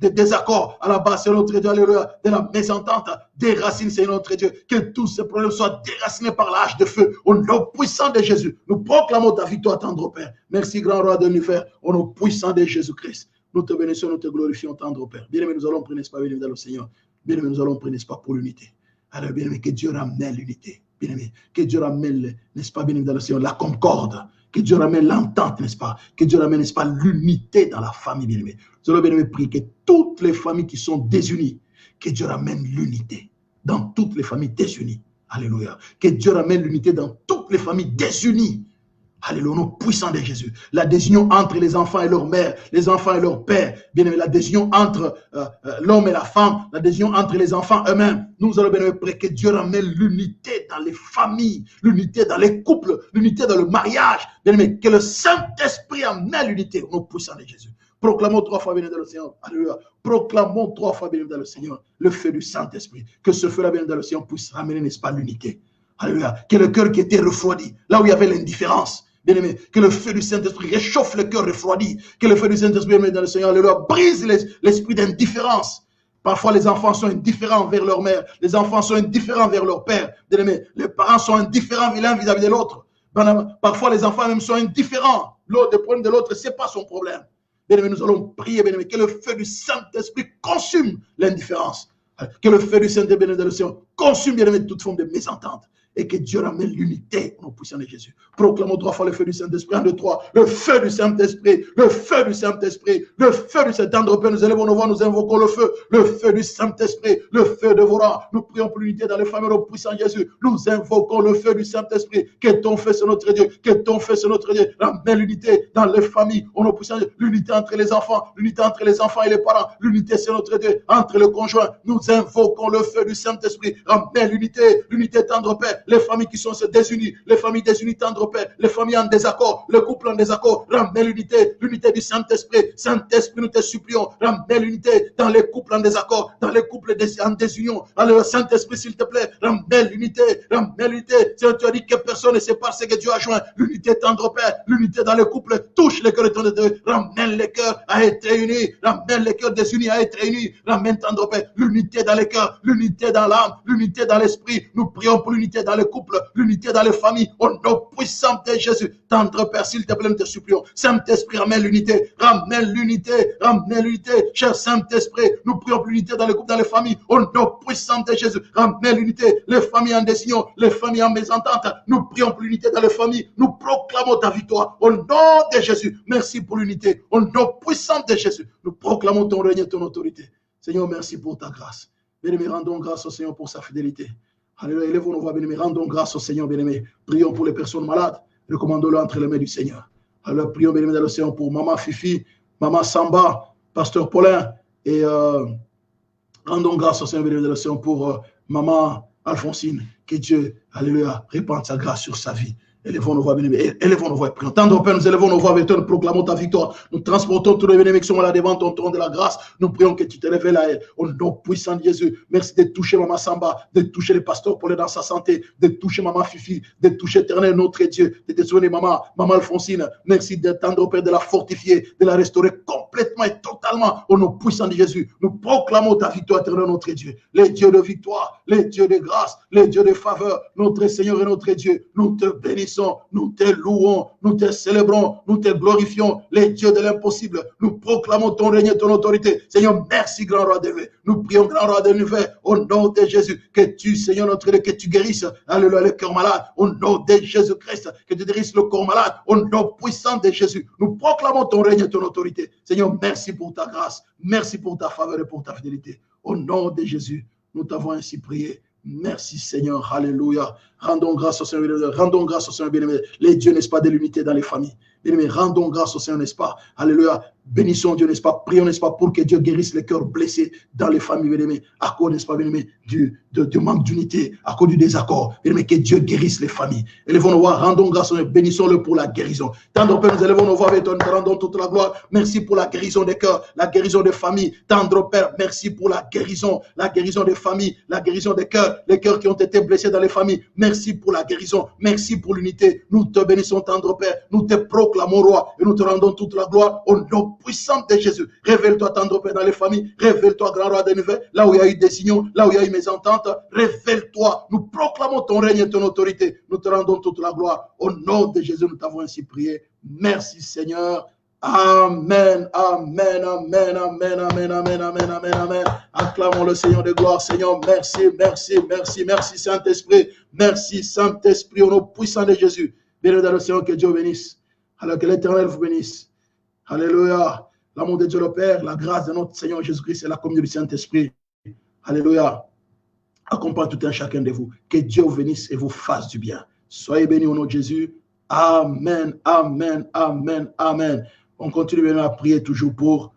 Speaker 1: désaccords, à la base, c'est notre Dieu, alléluia, de la mésentente. Déracine, c'est notre Dieu, que tous ces problèmes soient déracinés par la hache de feu. Au nom puissant de Jésus, nous proclamons ta victoire, tendre Père. Merci, grand roi de l'univers, au nom puissant de Jésus-Christ. Nous te bénissons, nous te glorifions, tendre Père. Bien-aimé, nous allons prier, n'est-ce pas, bien-aimé dans le Seigneur. Bien-aimé, nous allons prier, n'est-ce pas, pour l'unité. Alors, bien-aimé, que Dieu ramène l'unité. Bien-aimé, que Dieu ramène, n'est-ce pas, bien-aimé dans le Seigneur, la concorde. Que Dieu ramène l'entente, n'est-ce pas? Que Dieu ramène, n'est-ce pas, l'unité dans la famille, bien-aimé. Nous allons, bien-aimé, prier que toutes les familles qui sont désunies, que Dieu ramène l'unité dans toutes les familles désunies. Alléluia. Que Dieu ramène l'unité dans toutes les familles désunies. Alléluia, au nom puissant de Jésus. La désunion entre les enfants et leur mère, les enfants et leur père. Bien aimé, la désunion entre l'homme et la femme, la désunion entre les enfants eux-mêmes. Nous allons bien aimé prier que Dieu ramène l'unité dans les familles, l'unité dans les couples, l'unité dans le mariage. Bien aimé, que le Saint-Esprit amène l'unité au nom puissant de Jésus. Proclamons 3 fois béni dans le Seigneur. Alléluia. Proclamons 3 fois béni dans le Seigneur. Le feu du Saint-Esprit. Que ce feu-là béni dans le Seigneur puisse ramener, n'est-ce pas, l'unité. Alléluia. Que le cœur qui était refroidi, là où il y avait l'indifférence, bien aimé, que le feu du Saint-Esprit réchauffe le cœur refroidi. Que le feu du Saint-Esprit, bien aimé dans le Seigneur, alléluia, brise l'esprit d'indifférence. Parfois, les enfants sont indifférents vers leur mère. Les enfants sont indifférents vers leur père. Bien aimé, les parents sont indifférents l'un vis-à-vis de l'autre. Parfois, les enfants même sont indifférents. L'autre, le problème de l'autre, ce n'est pas son problème. Bien-aimé, nous allons prier, bien-aimé, que le feu du Saint-Esprit consume l'indifférence. Que le feu du Saint-Esprit, bien-aimé, de le Seigneur, consume, bien-aimé, toute forme de mésentente. Et que Dieu ramène l'unité au nom puissant de Jésus. Proclamons 3 fois le feu du Saint-Esprit. 1, 2, 3. Le feu du Saint-Esprit. Le feu du Saint-Esprit. Le feu du Saint-Esprit. Nous élevons nos voix, nous invoquons le feu. Le feu du Saint-Esprit. Le feu dévorant. Nous prions pour l'unité dans les familles au nom puissant de Jésus. Nous invoquons le feu du Saint-Esprit. Que ton feu sur notre Dieu. Que ton feu sur notre Dieu. Ramène l'unité dans les familles au nom puissant de Dieu. L'unité entre les enfants. L'unité entre les enfants et les parents. L'unité sur notre Dieu. Entre le conjoint. Nous invoquons le feu du Saint-Esprit. Ramène l'unité. L'unité tendre Père. Les familles qui sont désunies, les familles désunies, tendre Père, les familles en désaccord, le couple en désaccord, ramène l'unité du Saint-Esprit. Saint-Esprit, nous te supplions, ramène l'unité dans les couples en désaccord, dans les couples en désunion. Alors, Saint-Esprit, s'il te plaît, ramène l'unité, ramène l'unité. Si tu as dit que personne ne sait pas ce que Dieu a joint, l'unité tendre Père, l'unité dans les couples, touche les cœurs de ton Dieu, ramène les cœurs à être réunis, ramène les cœurs désunis à être réunis, ramène tendre Père, l'unité dans les cœurs, l'unité dans l'âme, l'unité dans l'esprit. Nous prions pour l'unité dans les couples, l'unité dans les familles, au nom puissant de Jésus. Tendre Père, s'il te plaît, nous te supplions. Saint-Esprit, ramène l'unité, ramène l'unité, ramène l'unité. Cher Saint-Esprit, nous prions pour l'unité dans les couples, dans les familles, au nom puissant de Jésus. Ramène l'unité, les familles en décision, les familles en mésentente. Nous prions pour l'unité dans les familles. Nous proclamons ta victoire au nom de Jésus. Merci pour l'unité, au nom puissant de Jésus. Nous proclamons ton règne et ton autorité. Seigneur, merci pour ta grâce. Bien-aimés, rendons grâce au Seigneur pour sa fidélité. Alléluia, élevons nos voix, bien-aimés, rendons grâce au Seigneur, bien-aimés. Prions pour les personnes malades, recommandons-le entre les mains du Seigneur. Alors, prions, bien-aimés, dans le Seigneur pour Maman Fifi, Maman Samba, Pasteur Paulin, et rendons grâce au Seigneur, bien-aimés, dans le Seigneur pour Maman Alphonsine. Que Dieu, alléluia, répande sa grâce sur sa vie. Élevons nos voix, bien-aimés, élevons nos voix, prions. Tendre Père, nous élevons nos voix avec toi, nous proclamons ta victoire. Nous transportons tous les bien-aimés qui sont là devant ton trône de la grâce. Nous prions que tu te révèles à elle. Au nom puissant de Jésus, merci de toucher Maman Samba, de toucher les pasteurs pour aller dans sa santé, de toucher Maman Fifi, de toucher éternel notre Dieu, de te soigner Maman Alphonsine. Merci de tendre Père, de la fortifier, de la restaurer complètement et totalement. Au nom puissant de Jésus, nous proclamons ta victoire éternelle notre Dieu. Les dieux de victoire, les dieux de grâce, les dieux de faveur, notre Seigneur et notre Dieu, nous te bénissons. Nous te louons, nous te célébrons, nous te glorifions, les dieux de l'impossible. Nous proclamons ton règne et ton autorité. Seigneur, merci, grand roi de l'univers. Nous prions, grand roi de l'univers, au nom de Jésus, que tu, Seigneur, notre Dieu, que tu guérisses, alléluia, le cœur malade, au nom de Jésus-Christ, que tu guérisses le corps malade, au nom puissant de Jésus. Nous proclamons ton règne et ton autorité. Seigneur, merci pour ta grâce, merci pour ta faveur et pour ta fidélité. Au nom de Jésus, nous t'avons ainsi prié. Merci Seigneur, alléluia. Rendons grâce au Seigneur, rendons grâce au Seigneur bien-aimé. Les dieux, n'est-ce pas, de l'unité dans les familles. Bien-aimés, rendons grâce au Seigneur, n'est-ce pas? Alléluia. Bénissons Dieu, n'est-ce pas? Prions, n'est-ce pas, pour que Dieu guérisse les cœurs blessés dans les familles, bien-aimés, à cause, n'est-ce pas, bien-aimés, du manque d'unité, à cause du désaccord. Bien-aimés, que Dieu guérisse les familles. Élevons nos voix, rendons grâce au Seigneur, bénissons-le pour la guérison. Tendre Père, nous élevons nos voix avec toi, nous rendons toute la gloire. Merci pour la guérison des cœurs, la guérison des familles. Tendre Père, merci pour la guérison des familles, la guérison des cœurs, les cœurs qui ont été blessés dans les familles. Merci pour la guérison, merci pour l'unité. Nous te bénissons, tendre Père, nous te proclamons roi et nous te rendons toute la gloire au nom puissant de Jésus. Révèle-toi, tendre Père, dans les familles. Révèle-toi, grand roi des nouvelles, là où il y a eu des unions, là où il y a eu mésentente. Révèle-toi. Nous proclamons ton règne et ton autorité. Nous te rendons toute la gloire. Au nom de Jésus, nous t'avons ainsi prié. Merci, Seigneur. Amen, amen, amen, amen, amen, amen, amen, amen, amen. Acclamons le Seigneur de gloire. Seigneur, merci, merci, merci, merci, Saint-Esprit. Merci, Saint-Esprit, au nom puissant de Jésus. Béni dans le Seigneur, que Dieu bénisse. Alors que l'Éternel vous bénisse. Alléluia. L'amour de Dieu le Père, la grâce de notre Seigneur Jésus-Christ et la communion du Saint-Esprit. Alléluia. Accompagne tout un chacun de vous. Que Dieu vous bénisse et vous fasse du bien. Soyez bénis au nom de Jésus. Amen, amen, amen, amen. On continue maintenant à prier toujours pour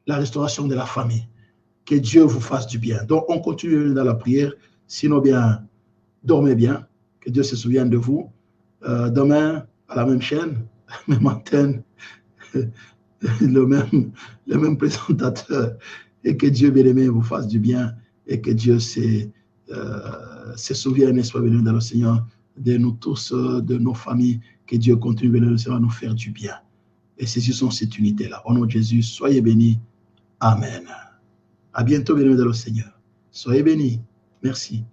Speaker 1: la restauration de la famille. Que Dieu vous fasse du bien. Donc, on continue dans la prière. Sinon, bien, dormez bien. Que Dieu se souvienne de vous. Demain, à la même chaîne, même antenne, le même présentateur. Et que Dieu, bien-aimé, vous fasse du bien. Et que Dieu se souvienne, n'est-ce pas, béni dans le Seigneur, de nous tous, de nos familles. Que Dieu continue, béni dans le Seigneur, à nous faire du bien. Et saisissons cette unité-là. Au nom de Jésus, soyez bénis. Amen. À bientôt, béni dans le Seigneur. Soyez bénis. Merci.